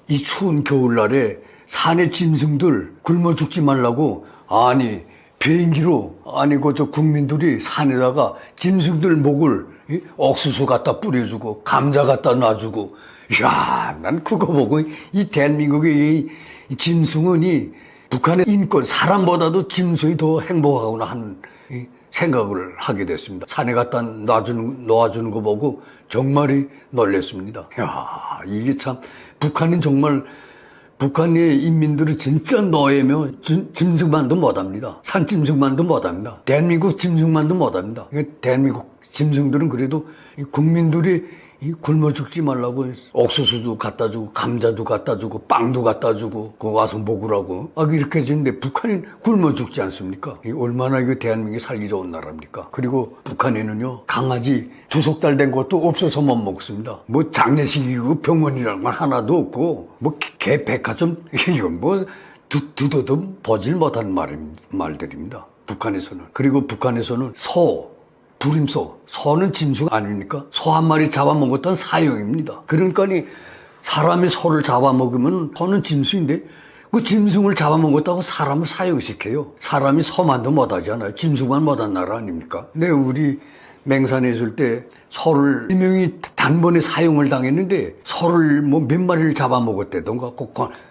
이 추운 겨울날에 산의 짐승들 굶어 죽지 말라고 비행기로 아니고 저 국민들이 산에다가 짐승들 목을 옥수수 갖다 뿌려주고 감자 갖다 놔주고, 이야, 난 그거 보고 이 대한민국의 이 짐승은 이 북한의 인권, 사람보다도 짐승이 더 행복하구나 하는 이 생각을 하게 됐습니다. 산에 갖다 놓아주는 거 보고 정말이 놀랐습니다. 이야, 이게 참, 북한의 인민들은 진짜 노예면 짐승만도 못합니다. 산짐승만도 못합니다. 대한민국 짐승만도 못합니다. 대한민국 짐승들은 그래도 국민들이 굶어 죽지 말라고 옥수수도 갖다 주고 감자도 갖다 주고 빵도 갖다 주고 그 와서 먹으라고 이렇게 해주는데 북한은 굶어 죽지 않습니까? 얼마나 이거 대한민국이 살기 좋은 나라입니까? 그리고 북한에는요 강아지 2달 된 것도 없어서 못 먹습니다. 뭐 장례식이고 병원이라는 건 하나도 없고 뭐 개 백화점 이건 뭐 듣어도 보질 못한 말들입니다. 북한에서는. 그리고 북한에서는 소는 짐승 아닙니까? 소 한 마리 잡아먹었던 사형입니다. 그러니까 사람이 소를 잡아먹으면 소는 짐승인데 그 짐승을 잡아먹었다고 사람을 사형시켜요. 사람이 소만도 못하잖아요. 짐승만 못한 나라 아닙니까? 근데 우리 맹산에 있을 때 소를 2명이 단번에 사형을 당했는데 소를 뭐 몇 마리를 잡아먹었대던가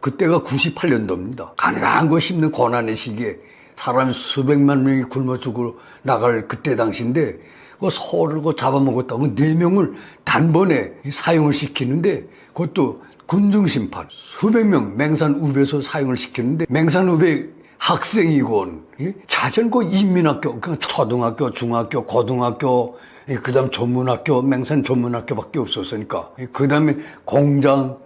그때가 98년도입니다. 가난한 거 힘든 고난의 시기에 사람이 수백만 명이 굶어 죽어 나갈 그때 당시인데 그 소를 잡아먹었다고 4명을 단번에 사형을 시키는데 그것도 군중심판 수백 명 맹산 읍에서 사형을 시키는데 맹산 읍에 학생이건 자전거 인민학교 초등학교 중학교 고등학교 그다음 전문학교 맹산 전문학교밖에 없었으니까 그다음에 공장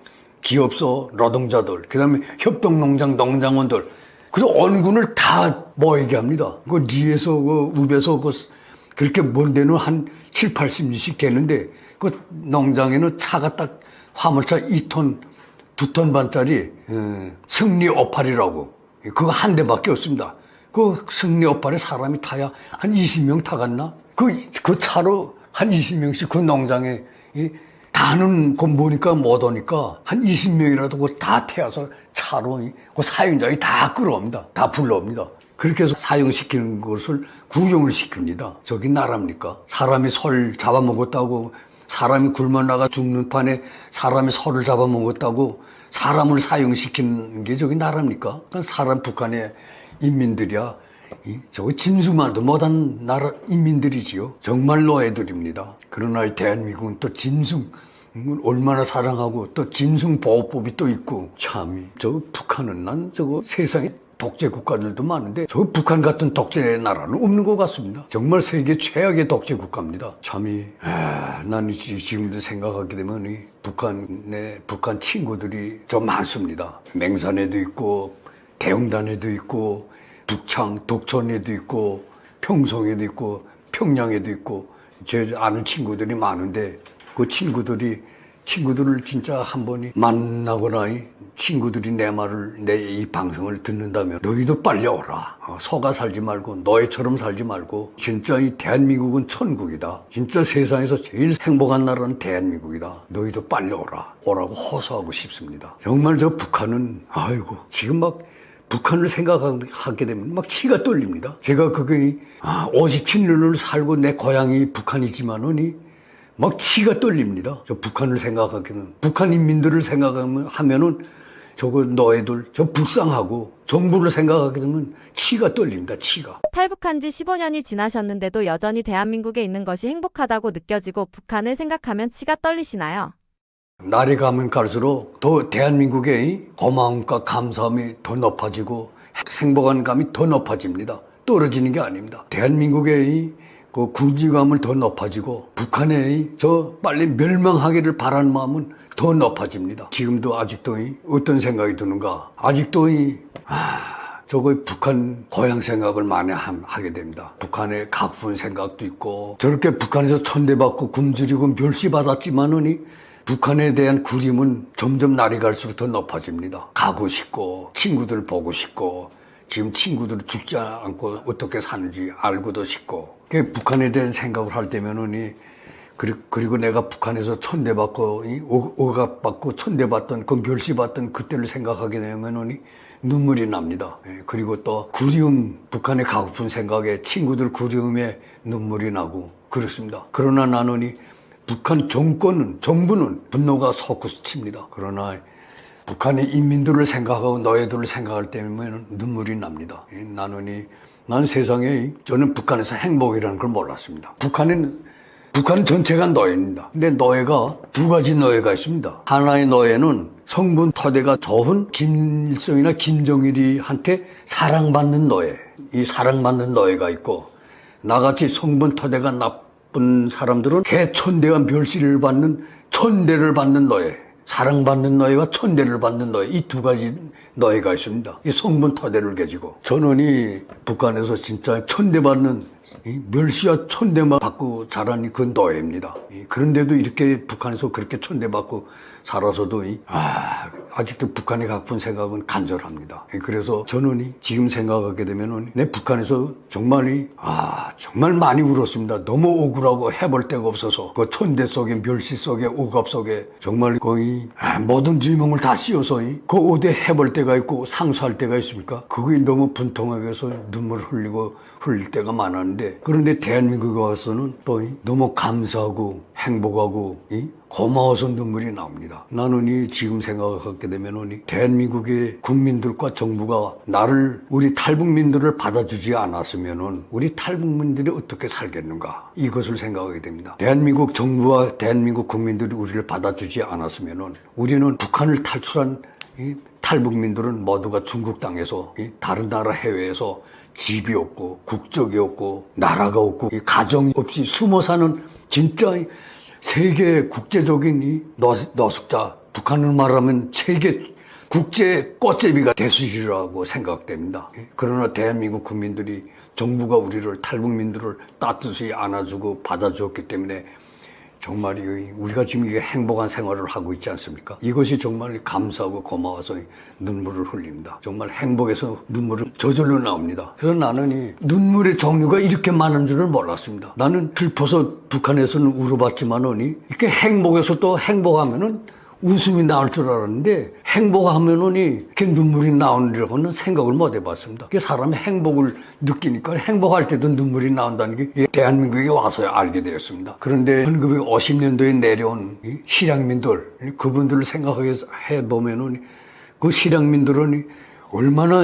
기업소 노동자들 그다음에 협동농장 농장원들 그래서 원군을 다 모이게 합니다. 그 리에서 읍에서 그렇게 먼 데는 한 7, 80리씩 되는데 그 농장에는 차가 딱 화물차 2톤, 2톤 반짜리 승리 오팔이라고 그거 한 대밖에 없습니다. 그 승리 오팔에 사람이 타야 한 20명 타갔나? 그 차로 한 20명씩 그 농장에 다는 그 뭐니까 못 오니까 한 20명이라도 그 다 태워서 차로 그 사형장이 다 끌어옵니다. 다 불러옵니다. 그렇게 해서 사형시키는 것을 구경을 시킵니다. 저기 나라입니까? 사람이 소를 잡아먹었다고 사람이 굶어 나가 죽는 판에 사람이 소를 잡아먹었다고 사람을 사형시키는 게 저기 나라입니까? 북한의 인민들이야. 저거 짐승만도 못한 나라 인민들이지요. 정말 노예들입니다. 그러나 이 대한민국은 또 짐승을 얼마나 사랑하고 또 짐승 보호법이 또 있고 참이 저 북한은 난 저거 세상에 독재 국가들도 많은데 저 북한 같은 독재 나라는 없는 것 같습니다. 정말 세계 최악의 독재 국가입니다. 참이 난 지금도 생각하게 되면 이 북한 친구들이 좀 많습니다. 맹산에도 있고 대흥단에도 있고 북창, 독천에도 있고 평성에도 있고 평양에도 있고 제 아는 친구들이 많은데 그 친구들을 진짜 한 번이 만나거나 친구들이 내 이 방송을 듣는다면 너희도 빨리 오라. 소가 살지 말고 너희처럼 살지 말고 진짜 이 대한민국은 천국이다. 진짜 세상에서 제일 행복한 나라는 대한민국이다. 너희도 빨리 오라고 호소하고 싶습니다. 정말 저 북한은 지금 막 북한을 생각하게 되면 막 치가 떨립니다. 제가 57년을 살고 내 고향이 북한이지만은 막 치가 떨립니다. 저 북한을 생각하기는 북한 인민들을 생각하면은 저거 너희들 저 불쌍하고 정부를 생각하게 되면 치가 떨립니다. 치가. 탈북한 지 15년이 지나셨는데도 여전히 대한민국에 있는 것이 행복하다고 느껴지고 북한을 생각하면 치가 떨리시나요? 날이 가면 갈수록 더 대한민국의 고마움과 감사함이 더 높아지고 행복한 감이 더 높아집니다. 떨어지는 게 아닙니다. 대한민국의 그 국지감을 더 높아지고 북한의 저 빨리 멸망하기를 바라는 마음은 더 높아집니다. 지금도 아직도 어떤 생각이 드는가? 아직도 저거 북한 고향 생각을 많이 하게 됩니다. 북한에 가고 생각도 있고 저렇게 북한에서 천대받고 굶주리고 멸시받았지만은 북한에 대한 그림은 점점 날이 갈수록 더 높아집니다. 가고 싶고 친구들 보고 싶고 지금 친구들 죽지 않고 어떻게 사는지 알고도 싶고 북한에 대한 생각을 할 때면은 그리고 내가 북한에서 천대받고 억압받고 천대받던 그 멸시받던 그때를 생각하게 되면은 눈물이 납니다. 그리고 또 그리움, 북한에 가고픈 생각에 친구들 그리움에 눈물이 나고 그렇습니다. 그러나 나는 북한 정부는 분노가 솟구칩니다. 그러나 북한의 인민들을 생각하고 너희들을 생각할 때면 눈물이 납니다. 나는 세상에 저는 북한에서 행복이라는 걸 몰랐습니다. 북한 전체가 노예입니다. 근데 노예가 두 가지 노예가 있습니다. 하나의 노예는 성분 토대가 좋은 김일성이나 김정일이한테 사랑받는 노예. 이 사랑받는 노예가 있고 나같이 성분 토대가 나쁜 사람들은 개천대와 멸시를 받는 천대를 받는 노예. 사랑받는 노예와 천대를 받는 노예. 이 두 가지 노예가 있습니다. 이 성분 토대를 가지고 전원이 북한에서 진짜 천대받는 멸시와 천대만 받고 자란 그 노예입니다. 그런데도 이렇게 북한에서 그렇게 천대받고 살아서도 아직도 북한에 가고픈 생각은 간절합니다. 그래서 저는 지금 생각하게 되면 내 북한에서 정말 많이 울었습니다. 너무 억울하고 해볼 데가 없어서 그 천대 속에 멸시 속에 억압 속에 정말 거의 모든 주인공을 다 씌워서 그 어디에 해볼 데가 있고 상수할 때가 있습니까? 그게 너무 분통하게 해서 눈물을 흘릴 때가 많았는데 그런데 대한민국에 와서는 또 너무 감사하고 행복하고 고마워서 눈물이 나옵니다. 나는 지금 생각하게 되면 대한민국의 국민들과 정부가 우리 탈북민들을 받아주지 않았으면 우리 탈북민들이 어떻게 살겠는가 이것을 생각하게 됩니다. 대한민국 정부와 대한민국 국민들이 우리를 받아주지 않았으면 우리는 북한을 탈출한 탈북민들은 모두가 중국 땅에서 다른 나라 해외에서 집이 없고 국적이 없고 나라가 없고 가정이 없이 숨어 사는 진짜 세계 국제적인 노숙자, 북한을 말하면 세계 국제 꽃제비가 되수시라고 생각됩니다. 그러나 대한민국 국민들이 정부가 우리를 탈북민들을 따뜻히 안아주고 받아주었기 때문에 정말 우리가 지금 이게 행복한 생활을 하고 있지 않습니까? 이것이 정말 감사하고 고마워서 눈물을 흘립니다. 정말 행복해서 눈물을 저절로 나옵니다. 그래서 나는 눈물의 종류가 이렇게 많은 줄은 몰랐습니다. 나는 슬퍼서 북한에서는 울어봤지만은 이렇게 행복해서 또 행복하면은 웃음이 나올 줄 알았는데 행복하면은 이렇게 눈물이 나오리라고는 생각을 못 해봤습니다. 사람이 행복을 느끼니까 행복할 때도 눈물이 나온다는 게 대한민국에 와서 알게 되었습니다. 그런데 1950년도에 내려온 실향민들 그분들을 생각해 보면은 그 실향민들은 얼마나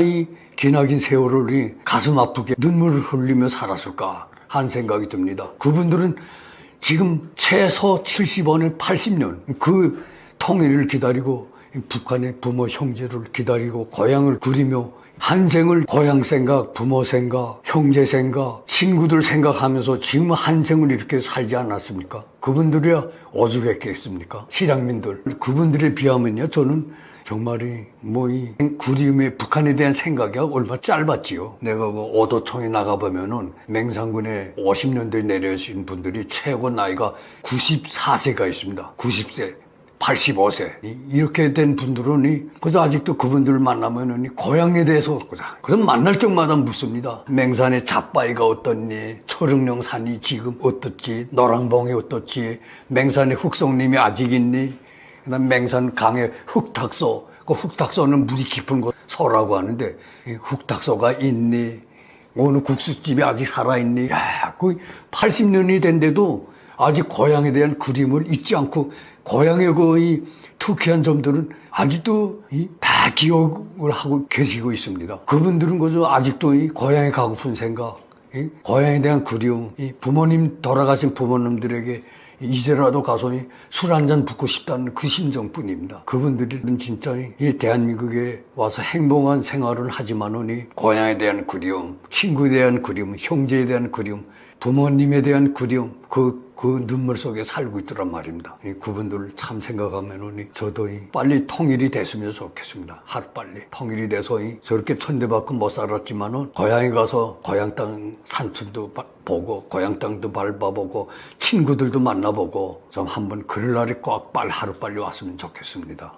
기나긴 세월을 가슴 아프게 눈물을 흘리며 살았을까 하는 생각이 듭니다. 그분들은 지금 최소 70년, 80년 그 통일을 기다리고 북한의 부모 형제를 기다리고 고향을 그리며 한 생을 고향 생각, 부모 생각, 형제 생각, 친구들 생각하면서 지금 한 생을 이렇게 살지 않았습니까? 그분들이야 오죽했겠습니까? 실향민들 그분들에 비하면요 저는 정말이 이 그리움의 북한에 대한 생각이 얼마 짧았지요. 내가 그 오도청에 나가보면은 맹산군에 50년대에 내려오신 분들이 최고 나이가 94세가 있습니다. 90세. 85세 이렇게 된 분들은 그저 아직도 그분들을 만나면은 고향에 대해서 그럼 만날 적마다 묻습니다. 맹산의 잡바위가 어떻니? 초릉령 산이 지금 어떻지? 노랑봉이 어떻지? 맹산의 흑송림이 아직 있니? 그다음 맹산 강의 흑탁소 그 흑탁소는 물이 깊은 곳 소라고 하는데 흑탁소가 있니? 어느 국수집이 아직 살아있니? 그 80년이 된데도 아직 고향에 대한 그림을 잊지 않고 고향의 그 특이한 점들은 아직도 다 기억을 하고 계시고 있습니다. 그분들은 그저 아직도 고향에 가고픈 생각, 고향에 대한 그리움, 부모님 돌아가신 부모님들에게 이제라도 가서 술 한잔 붓고 싶다는 그 심정뿐입니다. 그분들은 진짜 대한민국에 와서 행복한 생활을 하지만은 고향에 대한 그리움, 친구에 대한 그리움, 형제에 대한 그리움, 부모님에 대한 그리움, 그 눈물 속에 살고 있더란 말입니다. 그분들을 참 생각하면은 저도 빨리 통일이 됐으면 좋겠습니다. 하루빨리 통일이 돼서 저렇게 천대받고 못 살았지만은 고향에 가서 고향 땅 산천도 보고 고향 땅도 밟아보고 친구들도 만나보고 좀 한번 그럴 날이 꼭 하루빨리 왔으면 좋겠습니다.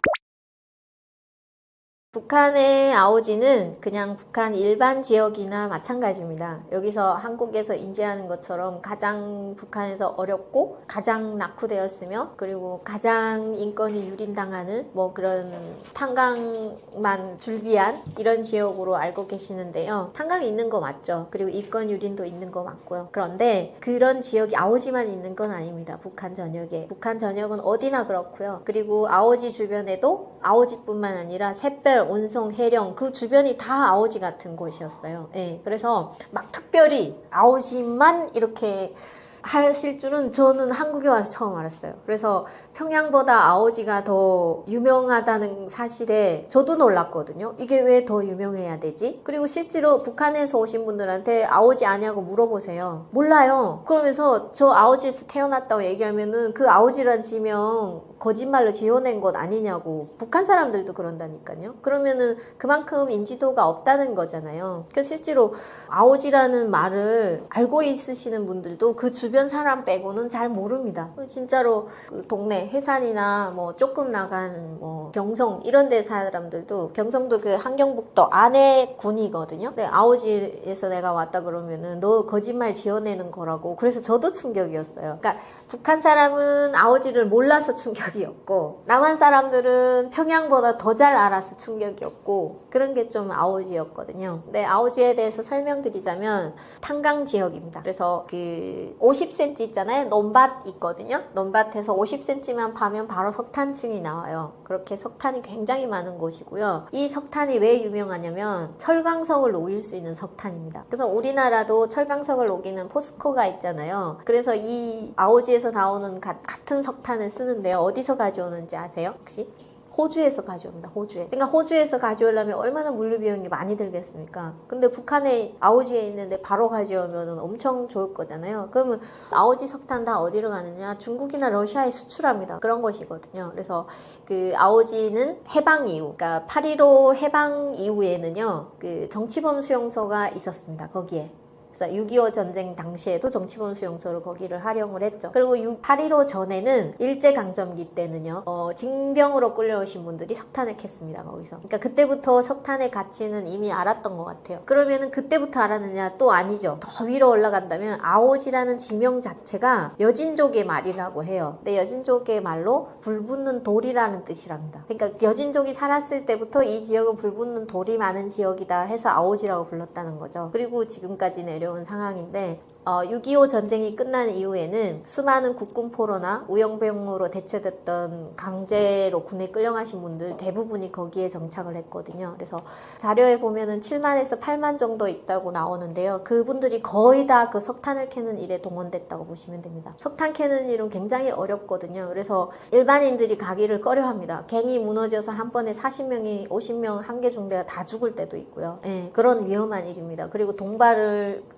북한의 아오지는 그냥 북한 일반 지역이나 마찬가지입니다. 여기서 한국에서 인지하는 것처럼 가장 북한에서 어렵고 가장 낙후되었으며 그리고 가장 인권이 유린당하는 뭐 그런 탄광만 줄비한 이런 지역으로 알고 계시는데요. 탄광이 있는 거 맞죠? 그리고 인권 유린도 있는 거 맞고요. 그런데 그런 지역이 아오지만 있는 건 아닙니다. 북한 전역에. 북한 전역은 어디나 그렇고요. 그리고 아오지 주변에도 아오지뿐만 아니라 샛별, 온성, 해령 그 주변이 다 아오지 같은 곳이었어요. 예, 그래서 막 특별히 아오지만 이렇게 하실 줄은 저는 한국에 와서 처음 알았어요. 그래서 평양보다 아오지가 더 유명하다는 사실에 저도 놀랐거든요. 이게 왜 더 유명해야 되지? 그리고 실제로 북한에서 오신 분들한테 아오지 아냐고 물어보세요. 몰라요. 그러면서 저 아오지에서 태어났다고 얘기하면은 그 아오지란 지명 거짓말로 지어낸 것 아니냐고. 북한 사람들도 그런다니까요. 그러면은 그만큼 인지도가 없다는 거잖아요. 그래서 실제로 아오지라는 말을 알고 있으시는 분들도 그 주변 사람 빼고는 잘 모릅니다. 진짜로 그 동네 해산이나 뭐 조금 나간 뭐 경성 이런 데 사람들도 경성도 그 함경북도 안에 군이거든요. 근데 아오지에서 내가 왔다 그러면은 너 거짓말 지어내는 거라고. 그래서 저도 충격이었어요. 그러니까 북한 사람은 아오지를 몰라서 충격이었고 남한 사람들은 평양보다 더 잘 알아서 충격이었고 그런 게 좀 아오지였거든요. 근데 아오지에 대해서 설명드리자면 탄광 지역입니다. 그래서 그 50cm 있잖아요. 논밭 있거든요. 논밭에서 50cm만 파면 바로 석탄층이 나와요. 그렇게 석탄이 굉장히 많은 곳이고요. 이 석탄이 왜 유명하냐면 철광석을 녹일 수 있는 석탄입니다. 그래서 우리나라도 철광석을 녹이는 포스코가 있잖아요. 그래서 이 아오지에서 나오는 같은 석탄을 쓰는데요. 어디서 가져오는지 아세요? 혹시? 호주에서 가져옵니다. 호주에. 그러니까 호주에서 가져오려면 얼마나 물류 비용이 많이 들겠습니까? 근데 북한에 아오지에 있는데 바로 가져오면 엄청 좋을 거잖아요. 그러면 아오지 석탄 다 어디로 가느냐? 중국이나 러시아에 수출합니다. 그런 것이거든요. 그래서 그 아오지는 해방 이후, 그러니까 8.15 해방 이후에는요, 그 정치범 수용소가 있었습니다. 거기에. 6.25 전쟁 당시에도 정치범 수용소로 거기를 활용을 했죠. 그리고 8.15 전에는 일제강점기 때는요, 징병으로 끌려오신 분들이 석탄을 캤습니다, 거기서. 그러니까 그때부터 석탄의 가치는 이미 알았던 것 같아요. 그러면은 그때부터 알았느냐? 또 아니죠. 더 위로 올라간다면 아오지라는 지명 자체가 여진족의 말이라고 해요. 근데 여진족의 말로 불붙는 돌이라는 뜻이랍니다. 그러니까 여진족이 살았을 때부터 이 지역은 불붙는 돌이 많은 지역이다 해서 아오지라고 불렀다는 거죠. 그리고 지금까지 내려온 상황인데 6.25 전쟁이 끝난 이후에는 수많은 국군 포로나 우영병으로 대체됐던 강제로 군에 끌려가신 분들 대부분이 거기에 정착을 했거든요. 그래서 자료에 보면은 7만에서 8만 정도 있다고 나오는데요. 그분들이 거의 다 그 석탄을 캐는 일에 동원됐다고 보시면 됩니다. 석탄 캐는 일은 굉장히 어렵거든요. 그래서 일반인들이 가기를 꺼려합니다. 갱이 무너져서 한 번에 40명이 50명 한 개 중대가 다 죽을 때도 있고요. 예, 그런 위험한 일입니다. 그리고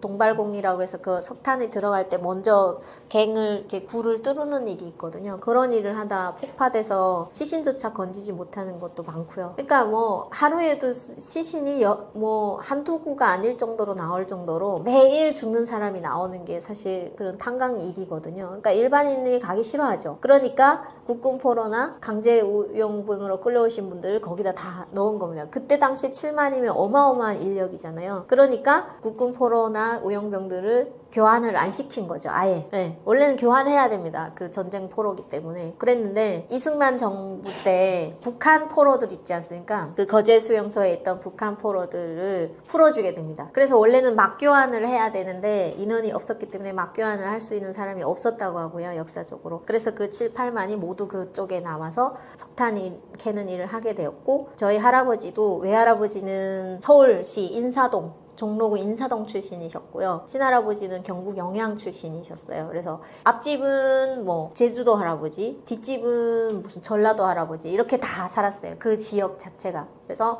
동발공이라고 해서 그 석탄이 들어갈 때 먼저 갱을 이렇게 굴을 뚫는 일이 있거든요. 그런 일을 하다 폭파돼서 시신조차 건지지 못하는 것도 많고요. 그러니까 뭐 하루에도 시신이 뭐 한두 구가 아닐 정도로 나올 정도로 매일 죽는 사람이 나오는 게 사실 그런 탄광 일이거든요. 그러니까 일반인이 가기 싫어하죠. 그러니까 국군 포로나 강제 우용병으로 끌려오신 분들을 거기다 다 넣은 겁니다. 그때 당시 7만이면 어마어마한 인력이잖아요. 그러니까 국군 포로나 우용병들을 교환을 안 시킨 거죠. 아예. 네. 원래는 교환해야 됩니다. 그 전쟁 포로기 때문에. 그랬는데 이승만 정부 때 북한 포로들 있지 않습니까? 그 거제 수용소에 있던 북한 포로들을 풀어주게 됩니다. 그래서 원래는 막교환을 해야 되는데 인원이 없었기 때문에 막교환을 할 수 있는 사람이 없었다고 하고요. 역사적으로. 그래서 그 7, 8만이 모두 그쪽에 남아서 석탄 캐는 일을 하게 되었고 저희 할아버지도 외할아버지는 서울시 인사동 종로구 인사동 출신이셨고요. 친할아버지는 경북 영양 출신이셨어요. 그래서 앞집은 뭐 제주도 할아버지, 뒷집은 무슨 전라도 할아버지 이렇게 다 살았어요. 그 지역 자체가. 그래서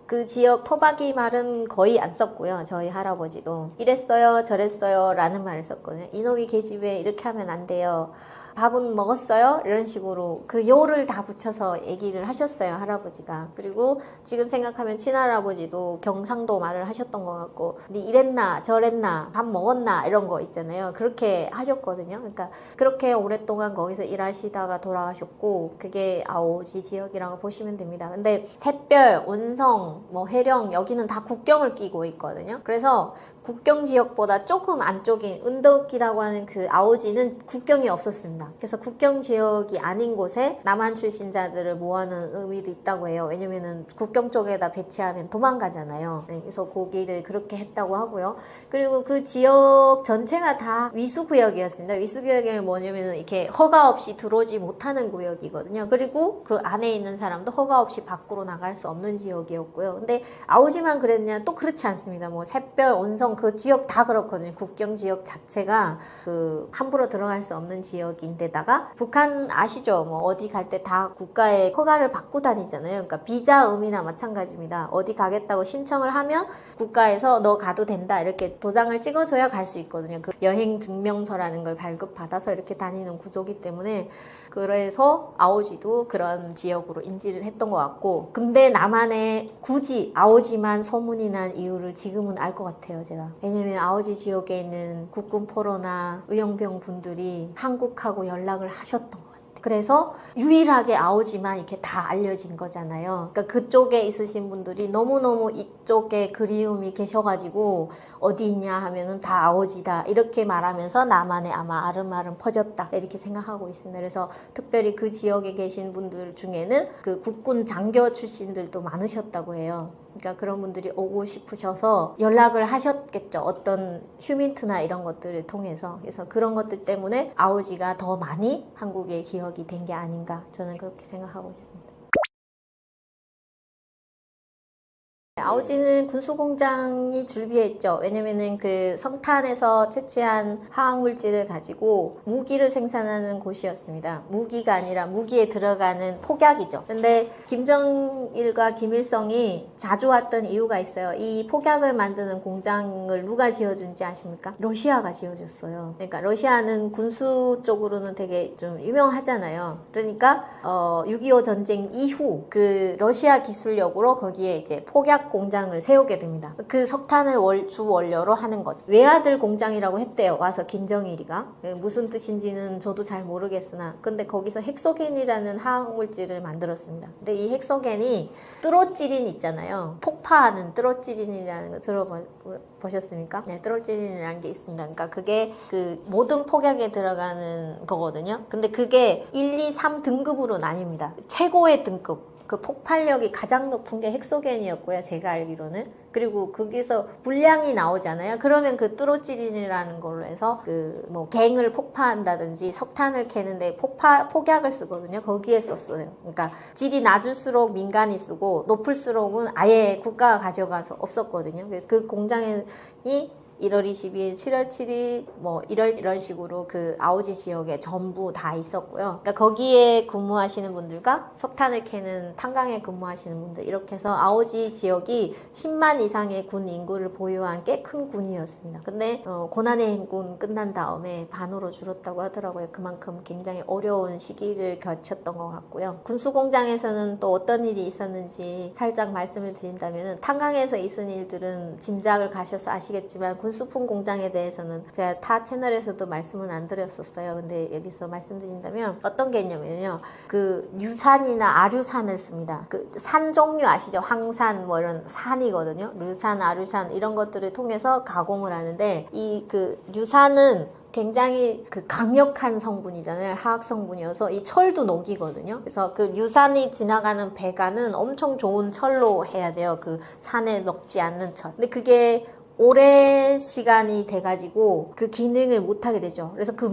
그 지역 토박이 말은 거의 안 썼고요. 저희 할아버지도 이랬어요 저랬어요 라는 말을 썼거든요. 이놈이 계집애 이렇게 하면 안 돼요. 밥은 먹었어요? 이런 식으로 그 요를 다 붙여서 얘기를 하셨어요, 할아버지가. 그리고 지금 생각하면 친할아버지도 경상도 말을 하셨던 것 같고, 네 이랬나 저랬나 밥 먹었나 이런 거 있잖아요. 그렇게 하셨거든요. 그러니까 그렇게 오랫동안 거기서 일하시다가 돌아가셨고, 그게 아오지 지역이라고 보시면 됩니다. 근데 샛별, 온성, 뭐 해령 여기는 다 국경을 끼고 있거든요. 그래서 국경 지역보다 조금 안쪽인 은덕이라고 하는 그 아오지는 국경이 없었습니다. 그래서 국경 지역이 아닌 곳에 남한 출신자들을 모아놓은 의미도 있다고 해요. 왜냐면은 국경 쪽에다 배치하면 도망가잖아요. 네, 그래서 거기를 그렇게 했다고 하고요. 그리고 그 지역 전체가 다 위수구역이었습니다. 위수구역이 뭐냐면은 이렇게 허가 없이 들어오지 못하는 구역이거든요. 그리고 그 안에 있는 사람도 허가 없이 밖으로 나갈 수 없는 지역이었고요. 근데 아오지만 그랬냐? 또 그렇지 않습니다. 뭐 샛별, 온성 그 지역 다 그렇거든요. 국경 지역 자체가 그 함부로 들어갈 수 없는 지역인데다가 북한 아시죠? 뭐 어디 갈 때 다 국가의 허가를 받고 다니잖아요. 그러니까 비자 의미나 마찬가지입니다. 어디 가겠다고 신청을 하면 국가에서 너 가도 된다 이렇게 도장을 찍어줘야 갈 수 있거든요. 그 여행 증명서라는 걸 발급받아서 이렇게 다니는 구조기 때문에 그래서 아오지도 그런 지역으로 인지를 했던 것 같고, 근데 남한에 굳이 아오지만 소문이 난 이유를 지금은 알 것 같아요, 제가. 왜냐면 아오지 지역에 있는 국군 포로나 의용병 분들이 한국하고 연락을 하셨던 것 같아요. 그래서 유일하게 아오지만 이렇게 다 알려진 거잖아요. 그러니까 그쪽에 있으신 분들이 너무너무 이쪽에 그리움이 계셔가지고 어디 있냐 하면은 다 아오지다 이렇게 말하면서 남한에 아마 아름아름 퍼졌다 이렇게 생각하고 있습니다. 그래서 특별히 그 지역에 계신 분들 중에는 그 국군 장교 출신들도 많으셨다고 해요. 그러니까 그런 분들이 오고 싶으셔서 연락을 하셨겠죠. 어떤 휴민트나 이런 것들을 통해서. 그래서 그런 것들 때문에 아오지가 더 많이 한국의 기억이 된 게 아닌가 저는 그렇게 생각하고 있습니다. 아오지는 군수공장이 줄비했죠. 왜냐면은 그 석탄에서 채취한 화학물질을 가지고 무기를 생산하는 곳이었습니다. 무기가 아니라 무기에 들어가는 폭약이죠. 근데 김정일과 김일성이 자주 왔던 이유가 있어요. 이 폭약을 만드는 공장을 누가 지어준지 아십니까? 러시아가 지어줬어요. 그러니까 러시아는 군수 쪽으로는 되게 좀 유명하잖아요. 그러니까 6.25 전쟁 이후 그 러시아 기술력으로 거기에 이제 폭약 공장을 세우게 됩니다. 그 석탄을 주 원료로 하는 거죠. 외아들 공장이라고 했대요. 와서 김정일이가. 무슨 뜻인지는 저도 잘 모르겠으나 근데 거기서 헥소겐이라는 화학물질을 만들었습니다. 근데 이 헥소겐이 뜨로찌린 있잖아요. 폭파하는 뜨로찌린이라는 거 들어보셨습니까? 네, 뜨로찌린이라는 게 있습니다. 그러니까 그게 그 모든 폭약에 들어가는 거거든요. 근데 그게 1, 2, 3 등급으로 나뉩니다. 최고의 등급. 그 폭발력이 가장 높은 게 헥소겐이었고요. 제가 알기로는. 그리고 거기서 분량이 나오잖아요. 그러면 그 뚜로찌린이라는 걸로 해서 그 뭐 갱을 폭파한다든지 석탄을 캐는데 폭약을 쓰거든요. 거기에 썼어요. 그러니까 질이 낮을수록 민간이 쓰고 높을수록은 아예 국가가 가져가서 없었거든요. 그 공장이 1월 22일, 7월 7일, 뭐 이런 식으로 그 아오지 지역에 전부 다 있었고요. 그러니까 거기에 근무하시는 분들과 석탄을 캐는 탄광에 근무하시는 분들 이렇게 해서 아오지 지역이 10만 이상의 군 인구를 보유한 꽤 큰 군이었습니다. 근데 고난의 행군 끝난 다음에 반으로 줄었다고 하더라고요. 그만큼 굉장히 어려운 시기를 거쳤던 것 같고요. 군수공장에서는 또 어떤 일이 있었는지 살짝 말씀을 드린다면 탄광에서 있은 일들은 짐작을 가셔서 아시겠지만 군수품 공장에 대해서는 제가 타 채널에서도 말씀은 안 드렸었어요. 근데 여기서 말씀드린다면 어떤 게 있냐면요. 그 유산이나 아류산을 씁니다. 그 산 종류 아시죠? 황산 뭐 이런 산이거든요. 류산, 아류산 이런 것들을 통해서 가공을 하는데 이 그 유산은 굉장히 그 강력한 성분이잖아요. 화학 성분이어서 이 철도 녹이거든요. 그래서 그 유산이 지나가는 배관은 엄청 좋은 철로 해야 돼요. 그 산에 녹지 않는 철. 근데 그게 오랜 시간이 돼가지고 그 기능을 못하게 되죠. 그래서 그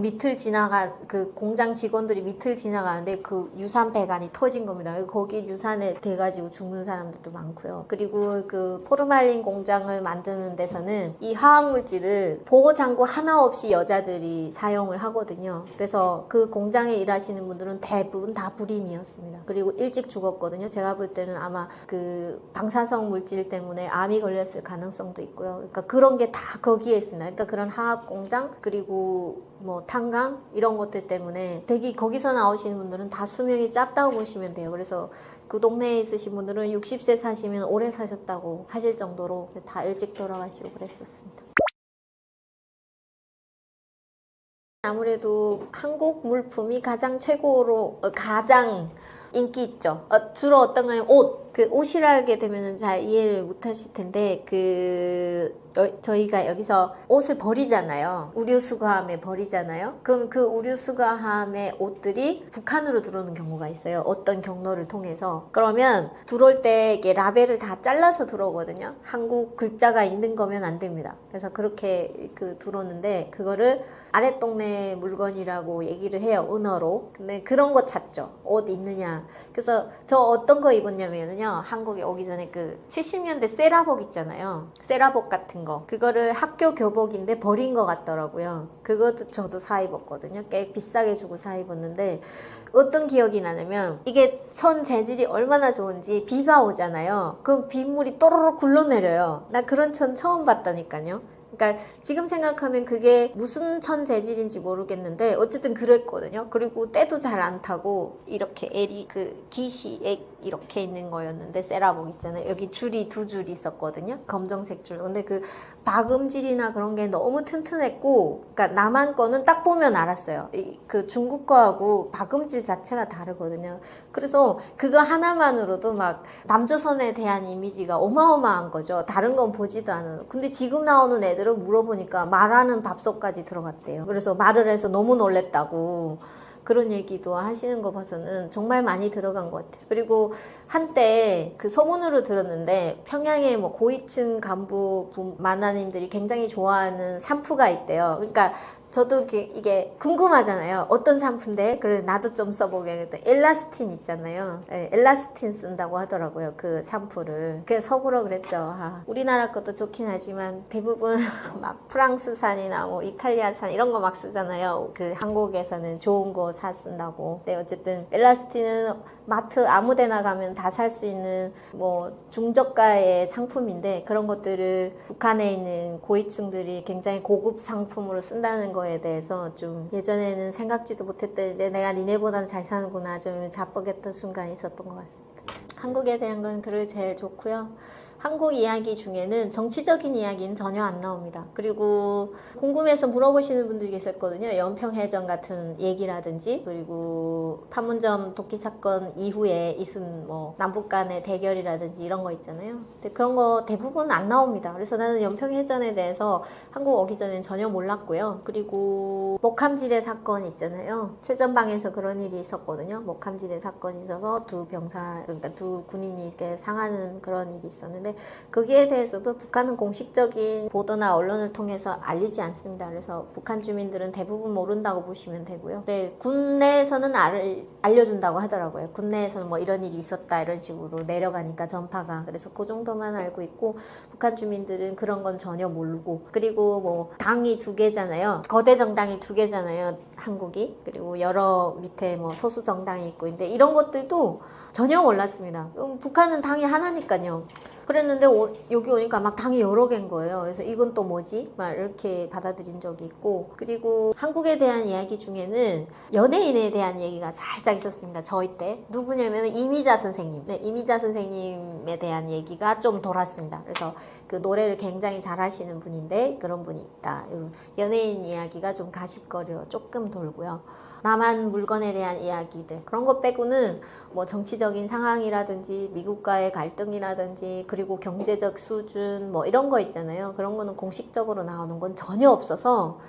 그 공장 직원들이 밑을 지나가는데 그 유산 배관이 터진 겁니다. 거기 유산에 돼가지고 죽는 사람들도 많고요. 그리고 그 포르말린 공장을 만드는 데서는 이 화학물질을 보호장구 하나 없이 여자들이 사용을 하거든요. 그래서 그 공장에 일하시는 분들은 대부분 다 불임이었습니다. 그리고 일찍 죽었거든요. 제가 볼 때는 아마 그 방사성 물질 때문에 암이 걸렸을 가능성도 있고요. 그러니까 그러니까 그런 게 다 거기에 있습니다. 그러니까 그런 화학 공장 그리고 뭐 탄광 이런 것들 때문에 되게 거기서 나오시는 분들은 다 수명이 짧다고 보시면 돼요. 그래서 그 동네에 있으신 분들은 60세 사시면 오래 사셨다고 하실 정도로 다 일찍 돌아가시고 그랬었습니다. 아무래도 한국 물품이 가장 최고로 가장 인기 있죠. 주로 어떤 거냐면 옷. 그 옷이라게 되면은 잘 이해를 못 하실 텐데 저희가 여기서 옷을 버리잖아요. 우류수거함에 버리잖아요. 그럼 그 우류수거함의 옷들이 북한으로 들어오는 경우가 있어요. 어떤 경로를 통해서. 그러면 들어올 때 이게 라벨을 다 잘라서 들어오거든요. 한국 글자가 있는 거면 안 됩니다. 그래서 그렇게 들어오는데 그거를 아랫동네 물건이라고 얘기를 해요. 은어로. 근데 그런 거 찾죠. 옷 있느냐. 그래서 저 어떤 거 입었냐면요. 한국에 오기 전에 그 70년대 세라복 있잖아요. 세라복 같은 거. 그거를 학교 교복인데 버린 것 같더라고요. 그것도 저도 사 입었거든요. 꽤 비싸게 주고 사 입었는데 어떤 기억이 나냐면 이게 천 재질이 얼마나 좋은지 비가 오잖아요. 그럼 빗물이 또르르 굴러내려요. 나 그런 천 처음 봤다니까요. 그러니까 지금 생각하면 그게 무슨 천 재질인지 모르겠는데 어쨌든 그랬거든요. 그리고 때도 잘 안 타고 이렇게 깃이 이렇게 있는 거였는데 세라복 있잖아요. 여기 줄이 2줄 있었거든요. 검정색 줄. 근데 그 박음질이나 그런 게 너무 튼튼했고, 그러니까 남한 거는 딱 보면 알았어요. 그 중국 거하고 박음질 자체가 다르거든요. 그래서 그거 하나만으로도 막 남조선에 대한 이미지가 어마어마한 거죠. 다른 건 보지도 않아요. 근데 지금 나오는 애들은 물어보니까 말하는 밥솥까지 들어갔대요. 그래서 말을 해서 너무 놀랬다고. 그런 얘기도 하시는 거 봐서는 정말 많이 들어간 것 같아요. 그리고 한때 그 소문으로 들었는데 평양에 뭐 고위층 간부 만화님들이 굉장히 좋아하는 샴푸가 있대요. 그러니까 저도 이게 궁금하잖아요. 어떤 샴푸인데? 그래 나도 좀 써보게. 엘라스틴 있잖아요. 네, 엘라스틴 쓴다고 하더라고요. 그 샴푸를. 그래서 속으로 그랬죠. 우리나라 것도 좋긴 하지만 대부분 막 프랑스산이나 뭐 이탈리아산 이런 거 막 쓰잖아요. 그 한국에서는 좋은 거 사 쓴다고. 근데 어쨌든 엘라스틴은 마트 아무데나 가면 다 살 수 있는 뭐 중저가의 상품인데 그런 것들을 북한에 있는 고위층들이 굉장히 고급 상품으로 쓴다는 거에 대해서 좀 예전에는 생각지도 못했는데 내가 니네보다는 잘 사는구나 좀 자뻑했던 순간이 있었던 것 같습니다. 한국에 대한 건 글을 제일 좋고요. 한국 이야기 중에는 정치적인 이야기는 전혀 안 나옵니다. 그리고 궁금해서 물어보시는 분들이 계셨거든요. 연평해전 같은 얘기라든지 그리고 판문점 도끼 사건 이후에 있은 뭐 남북 간의 대결이라든지 이런 거 있잖아요. 근데 그런 거 대부분 안 나옵니다. 그래서 나는 연평해전에 대해서 한국 오기 전엔 전혀 몰랐고요. 그리고 목함지뢰 사건 있잖아요. 최전방에서 그런 일이 있었거든요. 목함지뢰 사건이 있어서 그러니까 두 군인이 이렇게 상하는 그런 일이 있었는데 거기에 대해서도 북한은 공식적인 보도나 언론을 통해서 알리지 않습니다. 그래서 북한 주민들은 대부분 모른다고 보시면 되고요. 네, 군내에서는 알려준다고 하더라고요. 군내에서는 뭐 이런 일이 있었다 이런 식으로 내려가니까 전파가. 그래서 그 정도만 알고 있고 북한 주민들은 그런 건 전혀 모르고 그리고 뭐 당이 2개잖아요. 거대 정당이 2개잖아요. 한국이. 그리고 여러 밑에 뭐 소수 정당이 있고 근데 이런 것들도 전혀 몰랐습니다. 북한은 당이 하나니까요. 그랬는데 여기 오니까 막 당이 여러 개인 거예요. 그래서 이건 또 뭐지? 막 이렇게 받아들인 적이 있고 그리고 한국에 대한 이야기 중에는 연예인에 대한 얘기가 살짝 있었습니다. 저희 때. 누구냐면 이미자 선생님. 네, 이미자 선생님에 대한 얘기가 좀 돌았습니다. 그래서 그 노래를 굉장히 잘하시는 분인데 그런 분이 있다. 연예인 이야기가 좀 가십거리로 조금 돌고요. 남한 물건에 대한 이야기들 그런 것 빼고는 뭐 정치적인 상황이라든지 미국과의 갈등이라든지 그리고 경제적 수준 뭐 이런 거 있잖아요. 그런 거는 공식적으로 나오는 건 전혀 없어서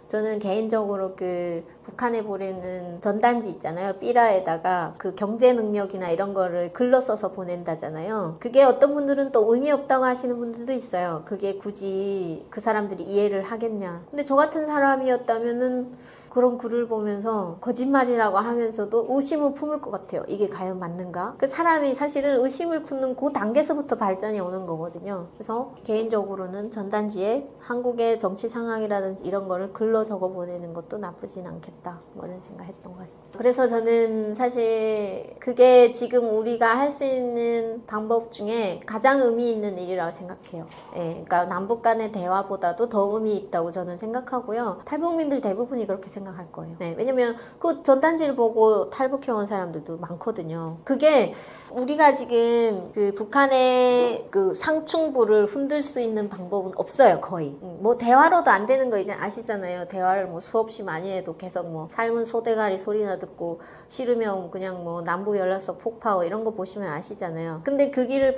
저는 개인적으로 그 북한에 보내는 전단지 있잖아요. 삐라에다가 그 경제 능력이나 이런 거를 글로 써서 보낸다잖아요. 그게 어떤 분들은 또 의미 없다고 하시는 분들도 있어요. 그게 굳이 그 사람들이 이해를 하겠냐. 근데 저 같은 사람이었다면은 그런 글을 보면서 거짓말이라고 하면서도 의심을 품을 것 같아요. 이게 과연 맞는가? 그 사람이 사실은 의심을 품는 그 단계에서부터 발전이 오는 거거든요. 그래서 개인적으로는 전단지에 한국의 정치 상황이라든지 이런 거를 글로 글로 적어 보내는 것도 나쁘진 않겠다. 뭐 이런 생각했던 것 같습니다. 그래서 저는 사실 그게 지금 우리가 할 수 있는 방법 중에 가장 의미 있는 일이라고 생각해요. 예, 그러니까 남북 간의 대화보다도 더 의미 있다고 저는 생각하고요. 탈북민들 대부분이 그렇게 생각할 거예요. 네, 왜냐면 그 전단지를 보고 탈북해온 사람들도 많거든요. 그게 우리가 지금 그 북한의 그 상충부를 흔들 수 있는 방법은 없어요, 거의. 뭐 대화로도 안 되는 거 이제 아시잖아요. 대화를 뭐 수없이 많이 해도 계속 뭐 삶은 소대가리 소리나 듣고 싫으면 그냥 뭐 남북 연락선 폭파하고 이런 거 보시면 아시잖아요. 근데 그 길을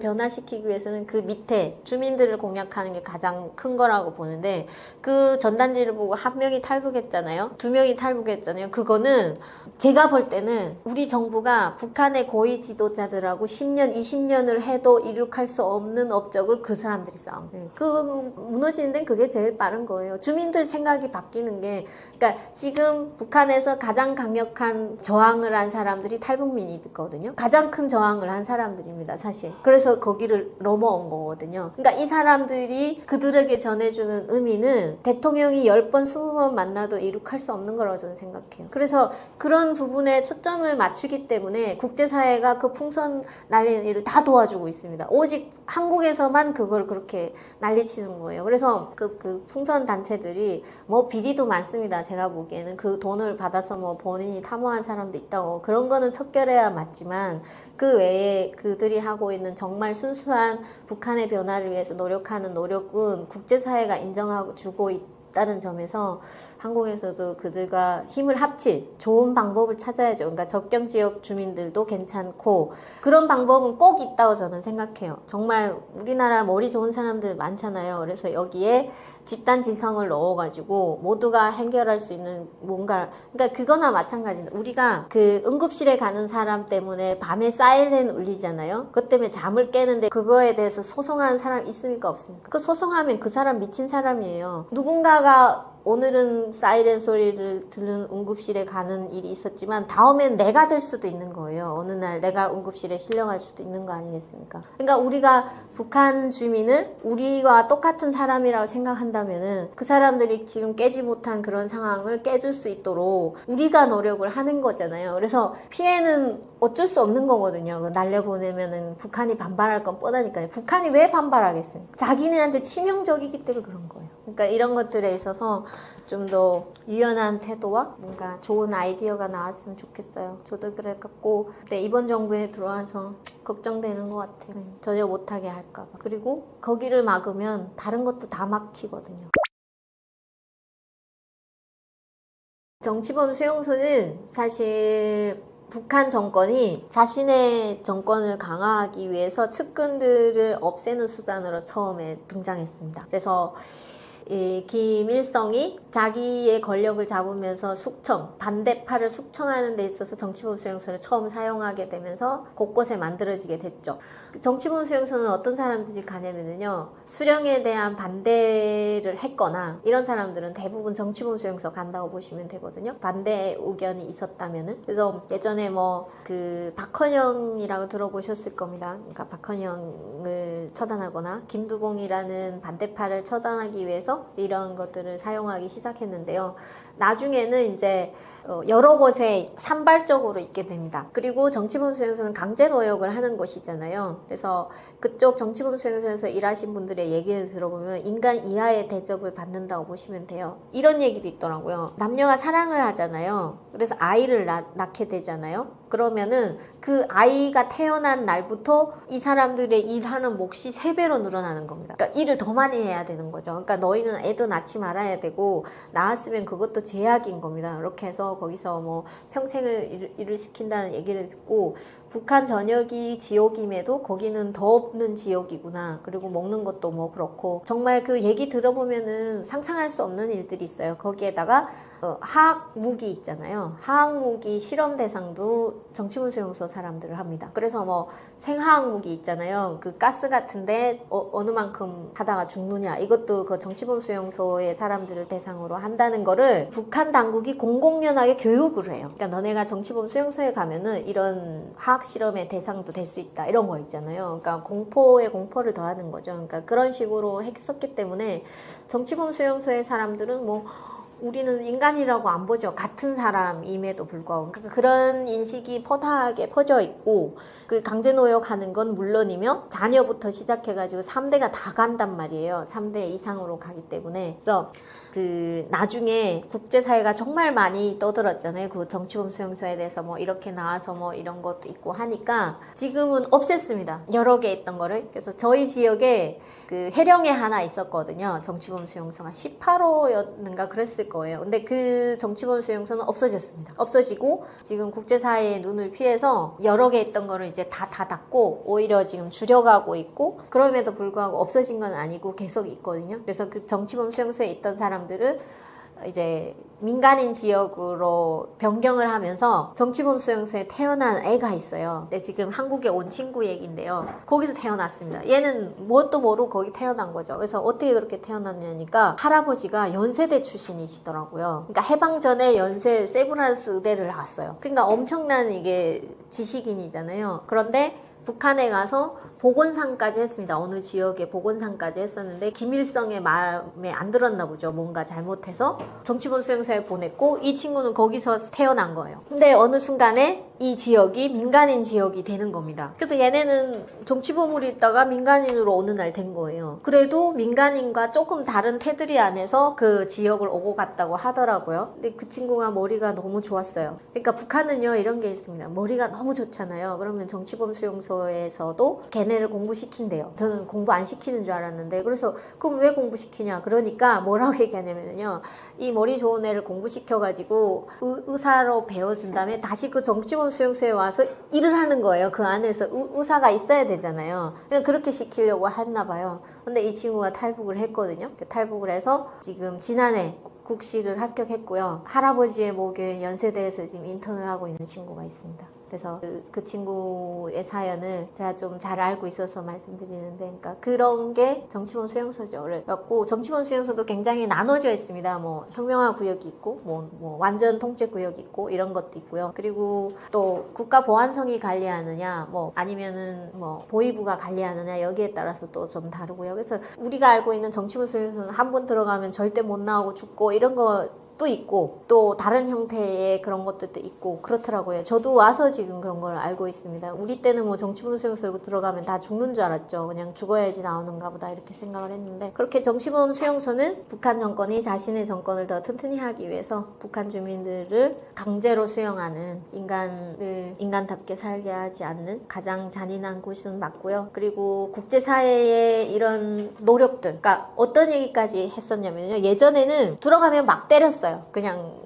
변화시키기 위해서는 그 밑에 주민들을 공략하는 게 가장 큰 거라고 보는데, 그 전단지를 보고 한 명이 탈북했잖아요. 두 명이 탈북했잖아요. 그거는 제가 볼 때는 우리 정부가 북한의 고위 지도자들하고 10년, 20년을 해도 이룩할 수 없는 업적을 그 사람들이 쌓은 거예요. 그 무너지는 데는 그게 제일 빠른 거예요. 주민들 생각이 바뀌는 게, 그러니까 지금 북한에서 가장 강력한 저항을 한 사람들이 탈북민이거든요. 가장 큰 저항을 한 사람들입니다, 사실. 그래서 거기를 넘어온 거거든요. 그러니까 이 사람들이 그들에게 전해주는 의미는 대통령이 10번, 20번 만나도 이룩할 수 없는 거라고 저는 생각해요. 그래서 그런 부분에 초점을 맞추기 때문에 국제사회가 그 풍선 날리는 일을 다 도와주고 있습니다. 오직 한국에서만 그걸 그렇게 난리치는 거예요. 그래서 그 풍선 단체들이 뭐 비리도 많습니다. 제가 보기에는 그 돈을 받아서 뭐 본인이 탐호한 사람도 있다고, 그런 거는 척결해야 맞지만 그 외에 그들이 하고 있는 정말 순수한 북한의 변화를 위해서 노력하는 노력은 국제사회가 인정하고 주고 있다는 점에서 한국에서도 그들과 힘을 합칠 좋은 방법을 찾아야죠. 그러니까 적경 지역 주민들도 괜찮고 그런 방법은 꼭 있다고 저는 생각해요. 정말 우리나라 머리 좋은 사람들 많잖아요. 그래서 여기에 집단지성을 넣어가지고 모두가 해결할 수 있는 뭔가, 그러니까 그거나 마찬가지입니다. 우리가 그 응급실에 가는 사람 때문에 밤에 사이렌 울리잖아요. 그것 때문에 잠을 깨는데 그거에 대해서 소송하는 사람 있습니까, 없습니까? 그 소송하면 그 사람 미친 사람이에요. 누군가가 오늘은 사이렌 소리를 들은 응급실에 가는 일이 있었지만 다음엔 내가 될 수도 있는 거예요. 어느 날 내가 응급실에 실려갈 수도 있는 거 아니겠습니까? 그러니까 우리가 북한 주민을 우리와 똑같은 사람이라고 생각한다면은 그 사람들이 지금 깨지 못한 그런 상황을 깨줄 수 있도록 우리가 노력을 하는 거잖아요. 그래서 피해는 어쩔 수 없는 거거든요. 날려보내면은 북한이 반발할 건 뻔하니까요. 북한이 왜 반발하겠습니까? 자기네한테 치명적이기 때문에 그런 거예요. 그러니까 이런 것들에 있어서 좀 더 유연한 태도와 뭔가 좋은 아이디어가 나왔으면 좋겠어요. 저도 그래갖고 이번 정부에 들어와서 걱정되는 것 같아요. 전혀 못하게 할까봐. 그리고 거기를 막으면 다른 것도 다 막히거든요. 정치범 수용소는 사실 북한 정권이 자신의 정권을 강화하기 위해서 측근들을 없애는 수단으로 처음에 등장했습니다. 그래서 김일성이 자기의 권력을 잡으면서 반대파를 숙청하는 데 있어서 정치범 수용소를 처음 사용하게 되면서 곳곳에 만들어지게 됐죠. 정치범 수용소는 어떤 사람들이 가냐면요, 수령에 대한 반대를 했거나 이런 사람들은 대부분 정치범 수용소 간다고 보시면 되거든요. 반대 의견이 있었다면은. 그래서 예전에 박헌영이라고 들어보셨을 겁니다. 그러니까 박헌영을 처단하거나 김두봉이라는 반대파를 처단하기 위해서 이런 것들을 사용하기 시작했는데요. 나중에는 이제 여러 곳에 산발적으로 있게 됩니다. 그리고 정치범 수용소는 강제 노역을 하는 곳이잖아요. 그래서 그쪽 정치범 수용소에서 일하신 분들의 얘기를 들어보면 인간 이하의 대접을 받는다고 보시면 돼요. 이런 얘기도 있더라고요. 남녀가 사랑을 하잖아요. 그래서 아이를 낳게 되잖아요. 그러면은 그 아이가 태어난 날부터 이 사람들의 일하는 몫이 3배로 늘어나는 겁니다. 그러니까 일을 더 많이 해야 되는 거죠. 그러니까 너희는 애도 낳지 말아야 되고 낳았으면 그것도 제약인 겁니다. 이렇게 해서 거기서 평생을 일을 시킨다는 얘기를 듣고, 북한 전역이 지옥임에도 거기는 더 없는 지옥이구나. 그리고 먹는 것도 그렇고, 정말 그 얘기 들어보면은 상상할 수 없는 일들이 있어요. 거기에다가 화학 무기 있잖아요. 화학 무기 실험 대상도 정치범 수용소 사람들을 합니다. 그래서 생화학 무기 있잖아요. 그 가스 같은데 어느 만큼 하다가 죽느냐, 이것도 그 정치범 수용소의 사람들을 대상으로 한다는 거를 북한 당국이 공공연하게 교육을 해요. 그러니까 너네가 정치범 수용소에 가면은 이런 화학 과학 실험의 대상도 될 수 있다 이런 거 있잖아요. 그러니까 공포에 공포를 더하는 거죠. 그러니까 그런 식으로 했었기 때문에 정치범 수용소의 사람들은 뭐 우리는 인간이라고 안 보죠. 같은 사람임에도 불구하고. 그러니까 그런 인식이 퍼다하게 퍼져 있고, 그 강제노역하는 건 물론이며, 자녀부터 시작해가지고 3대가 다 간단 말이에요. 3대 이상으로 가기 때문에. 그래서 그 나중에 국제사회가 정말 많이 떠들었잖아요. 그 정치범 수용소에 대해서 뭐 이렇게 나와서 뭐 이런 것도 있고 하니까 지금은 없앴습니다. 여러 개 있던 거를. 그래서 저희 지역에 그 해령에 하나 있었거든요. 정치범 수용소가 18호였는가 그랬을 거예요. 근데 그 정치범 수용소는 없어졌습니다. 없어지고 지금 국제사회의 눈을 피해서 여러 개 있던 거를 이제 다 닫았고 오히려 지금 줄여가고 있고 그럼에도 불구하고 없어진 건 아니고 계속 있거든요. 그래서 그 정치범 수용소에 있던 사람들은 이제 민간인 지역으로 변경을 하면서 정치범 수용소에 태어난 애가 있어요. 근데 지금 한국에 온 친구 얘기인데요. 거기서 태어났습니다. 얘는 뭣도 모르고 거기 태어난 거죠. 그래서 어떻게 그렇게 태어났냐니까 할아버지가 연세대 출신이시더라고요. 그러니까 해방 전에 연세 세브란스 의대를 나왔어요. 그러니까 엄청난 이게 지식인이잖아요. 그런데 북한에 가서 보건상까지 했습니다. 어느 지역에 보건상까지 했었는데 김일성의 마음에 안 들었나 보죠. 뭔가 잘못해서 정치범 수용소에 보냈고 이 친구는 거기서 태어난 거예요. 근데 어느 순간에 이 지역이 민간인 지역이 되는 겁니다. 그래서 얘네는 정치범으로 있다가 민간인으로 어느 날 된 거예요. 그래도 민간인과 조금 다른 테두리 안에서 그 지역을 오고 갔다고 하더라고요. 근데 그 친구가 머리가 너무 좋았어요. 그러니까 북한은요 이런 게 있습니다. 머리가 너무 좋잖아요. 그러면 정치범 수용소에서도 걔네를 공부시킨대요. 저는 공부 안 시키는 줄 알았는데 그래서 그럼 왜 공부시키냐 그러니까 뭐라고 얘기하냐면요. 이 머리 좋은 애를 공부시켜가지고 의사로 배워준 다음에 다시 그 정치범 수용소에 와서 일을 하는 거예요. 그 안에서 의사가 있어야 되잖아요. 그러니까 그렇게 시키려고 했나 봐요. 근데 이 친구가 탈북을 했거든요. 탈북을 해서 지금 지난해 국시를 합격했고요. 할아버지의 모교인 연세대에서 지금 인턴을 하고 있는 친구가 있습니다. 그래서 그 친구의 사연을 제가 좀 잘 알고 있어서 말씀드리는데, 그러니까 그런 게 정치범 수용소죠. 그래갖고 정치범 수용소도 굉장히 나눠져 있습니다. 뭐 혁명화 구역이 있고, 뭐 완전 통제 구역이 있고 이런 것도 있고요. 그리고 또 국가 보안성이 관리하느냐, 뭐 아니면은 뭐 보위부가 관리하느냐 여기에 따라서 또 좀 다르고요. 그래서 우리가 알고 있는 정치범 수용소는 한 번 들어가면 절대 못 나오고 죽고 이런 거. 도 있고 또 다른 형태의 그런 것들도 있고 그렇더라고요. 저도 와서 지금 그런 걸 알고 있습니다. 우리 때는 뭐 정치범 수용소에 들어가면 다 죽는 줄 알았죠. 그냥 죽어야지 나오는가 보다 이렇게 생각을 했는데 그렇게 정치범 수용소는 북한 정권이 자신의 정권을 더 튼튼히 하기 위해서 북한 주민들을 강제로 수용하는 인간을 인간답게 살게 하지 않는 가장 잔인한 곳은 맞고요. 그리고 국제사회의 이런 노력들, 그러니까 어떤 얘기까지 했었냐면요. 예전에는 들어가면 막 때렸어요. 그냥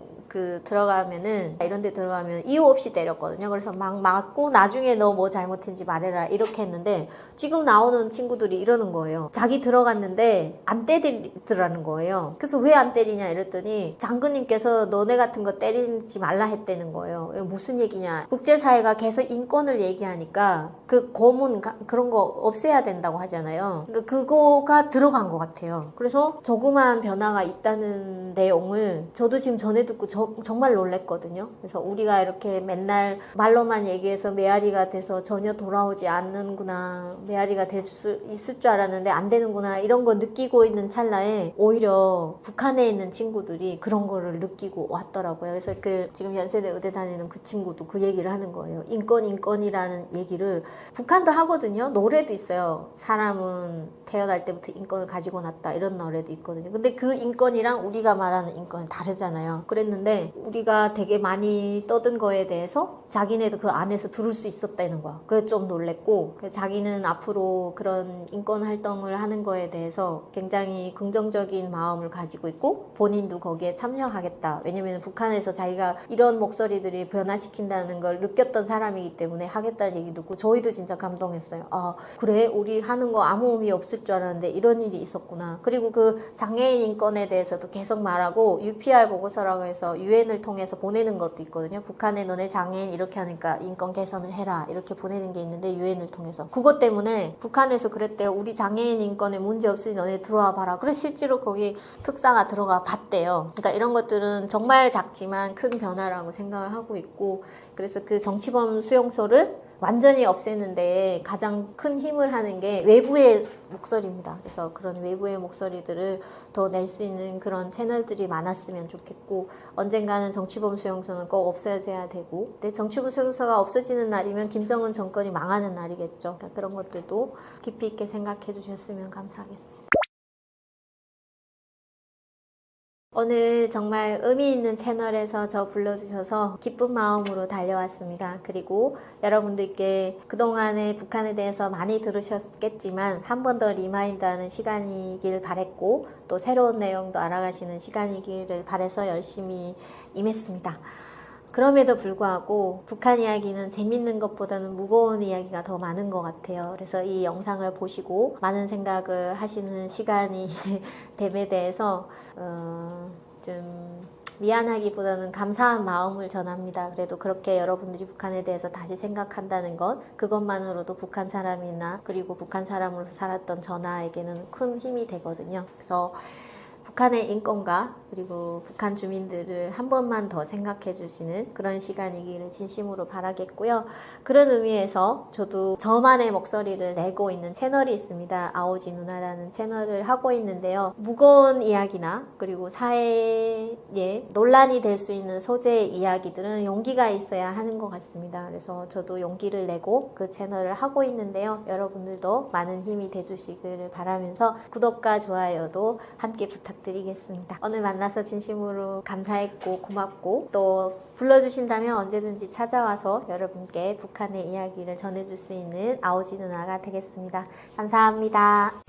들어가면은 이런 데 들어가면 이유 없이 때렸거든요. 그래서 막 맞고 나중에 너 뭐 잘못했는지 말해라 이렇게 했는데 지금 나오는 친구들이 이러는 거예요. 자기 들어갔는데 안 때리더라는 거예요. 그래서 왜 안 때리냐 이랬더니 장군님께서 너네 같은 거 때리지 말라 했다는 거예요. 무슨 얘기냐. 국제사회가 계속 인권을 얘기하니까 그 고문 그런 거 없애야 된다고 하잖아요. 그러니까 그거가 들어간 것 같아요. 그래서 조그마한 변화가 있다는 내용을 저도 지금 전에 듣고 정말 놀랬거든요. 그래서 우리가 이렇게 맨날 말로만 얘기해서 메아리가 돼서 전혀 돌아오지 않는구나, 메아리가 될 수 있을 줄 알았는데 안 되는구나 이런 거 느끼고 있는 찰나에 오히려 북한에 있는 친구들이 그런 거를 느끼고 왔더라고요. 그래서 지금 연세대 의대 다니는 그 친구도 그 얘기를 하는 거예요. 인권이라는 얘기를 북한도 하거든요. 노래도 있어요. 사람은 태어날 때부터 인권을 가지고 났다 이런 노래도 있거든요. 근데 그 인권이랑 우리가 말하는 인권은 다르잖아요. 그랬는데 우리가 되게 많이 떠든 거에 대해서 자기네도 그 안에서 들을 수 있었다는 거야. 그게 좀 놀랬고 자기는 앞으로 그런 인권 활동을 하는 거에 대해서 굉장히 긍정적인 마음을 가지고 있고 본인도 거기에 참여하겠다. 왜냐면 북한에서 자기가 이런 목소리들이 변화시킨다는 걸 느꼈던 사람이기 때문에 하겠다는 얘기 듣고 저희도 진짜 감동했어요. 아 그래? 우리 하는 거 아무 의미 없을 줄 알았는데 이런 일이 있었구나. 그리고 그 장애인 인권에 대해서도 계속 말하고 UPR 보고서라고 해서 유엔을 통해서 보내는 것도 있거든요. 북한에 너네 장애인 이렇게 하니까 인권 개선을 해라 이렇게 보내는 게 있는데 유엔을 통해서 그것 때문에 북한에서 그랬대요. 우리 장애인 인권에 문제 없으니 너네 들어와 봐라. 그래서 실제로 거기 특사가 들어가 봤대요. 그러니까 이런 것들은 정말 작지만 큰 변화라고 생각을 하고 있고 그래서 그 정치범 수용소를 완전히 없애는데 가장 큰 힘을 하는 게 외부의 목소리입니다. 그래서 그런 외부의 목소리들을 더 낼 수 있는 그런 채널들이 많았으면 좋겠고, 언젠가는 정치범 수용소는 꼭 없어져야 되고, 근데 정치범 수용소가 없어지는 날이면 김정은 정권이 망하는 날이겠죠. 그러니까 그런 것들도 깊이 있게 생각해 주셨으면 감사하겠습니다. 오늘 정말 의미 있는 채널에서 저 불러주셔서 기쁜 마음으로 달려왔습니다. 그리고 여러분들께 그동안에 북한에 대해서 많이 들으셨겠지만 한 번 더 리마인드하는 시간이길 바랬고, 또 새로운 내용도 알아가시는 시간이기를 바라서 열심히 임했습니다. 그럼에도 불구하고 북한 이야기는 재밌는 것보다는 무거운 이야기가 더 많은 것 같아요. 그래서 이 영상을 보시고 많은 생각을 하시는 시간이 됨에 대해서 좀 미안하기보다는 감사한 마음을 전합니다. 그래도 그렇게 여러분들이 북한에 대해서 다시 생각한다는 것, 그것만으로도 북한 사람이나 그리고 북한 사람으로서 살았던 저나에게는 큰 힘이 되거든요. 그래서 북한의 인권과 그리고 북한 주민들을 한 번만 더 생각해 주시는 그런 시간이기를 진심으로 바라겠고요. 그런 의미에서 저도 저만의 목소리를 내고 있는 채널이 있습니다. 아오지 누나라는 채널을 하고 있는데요. 무거운 이야기나 그리고 사회에 논란이 될 수 있는 소재의 이야기들은 용기가 있어야 하는 것 같습니다. 그래서 저도 용기를 내고 그 채널을 하고 있는데요. 여러분들도 많은 힘이 돼주시기를 바라면서 구독과 좋아요도 함께 부탁드리겠습니다. 오늘 만나서 진심으로 감사했고 고맙고, 또 불러주신다면 언제든지 찾아와서 여러분께 북한의 이야기를 전해줄 수 있는 아오지 누나가 되겠습니다. 감사합니다.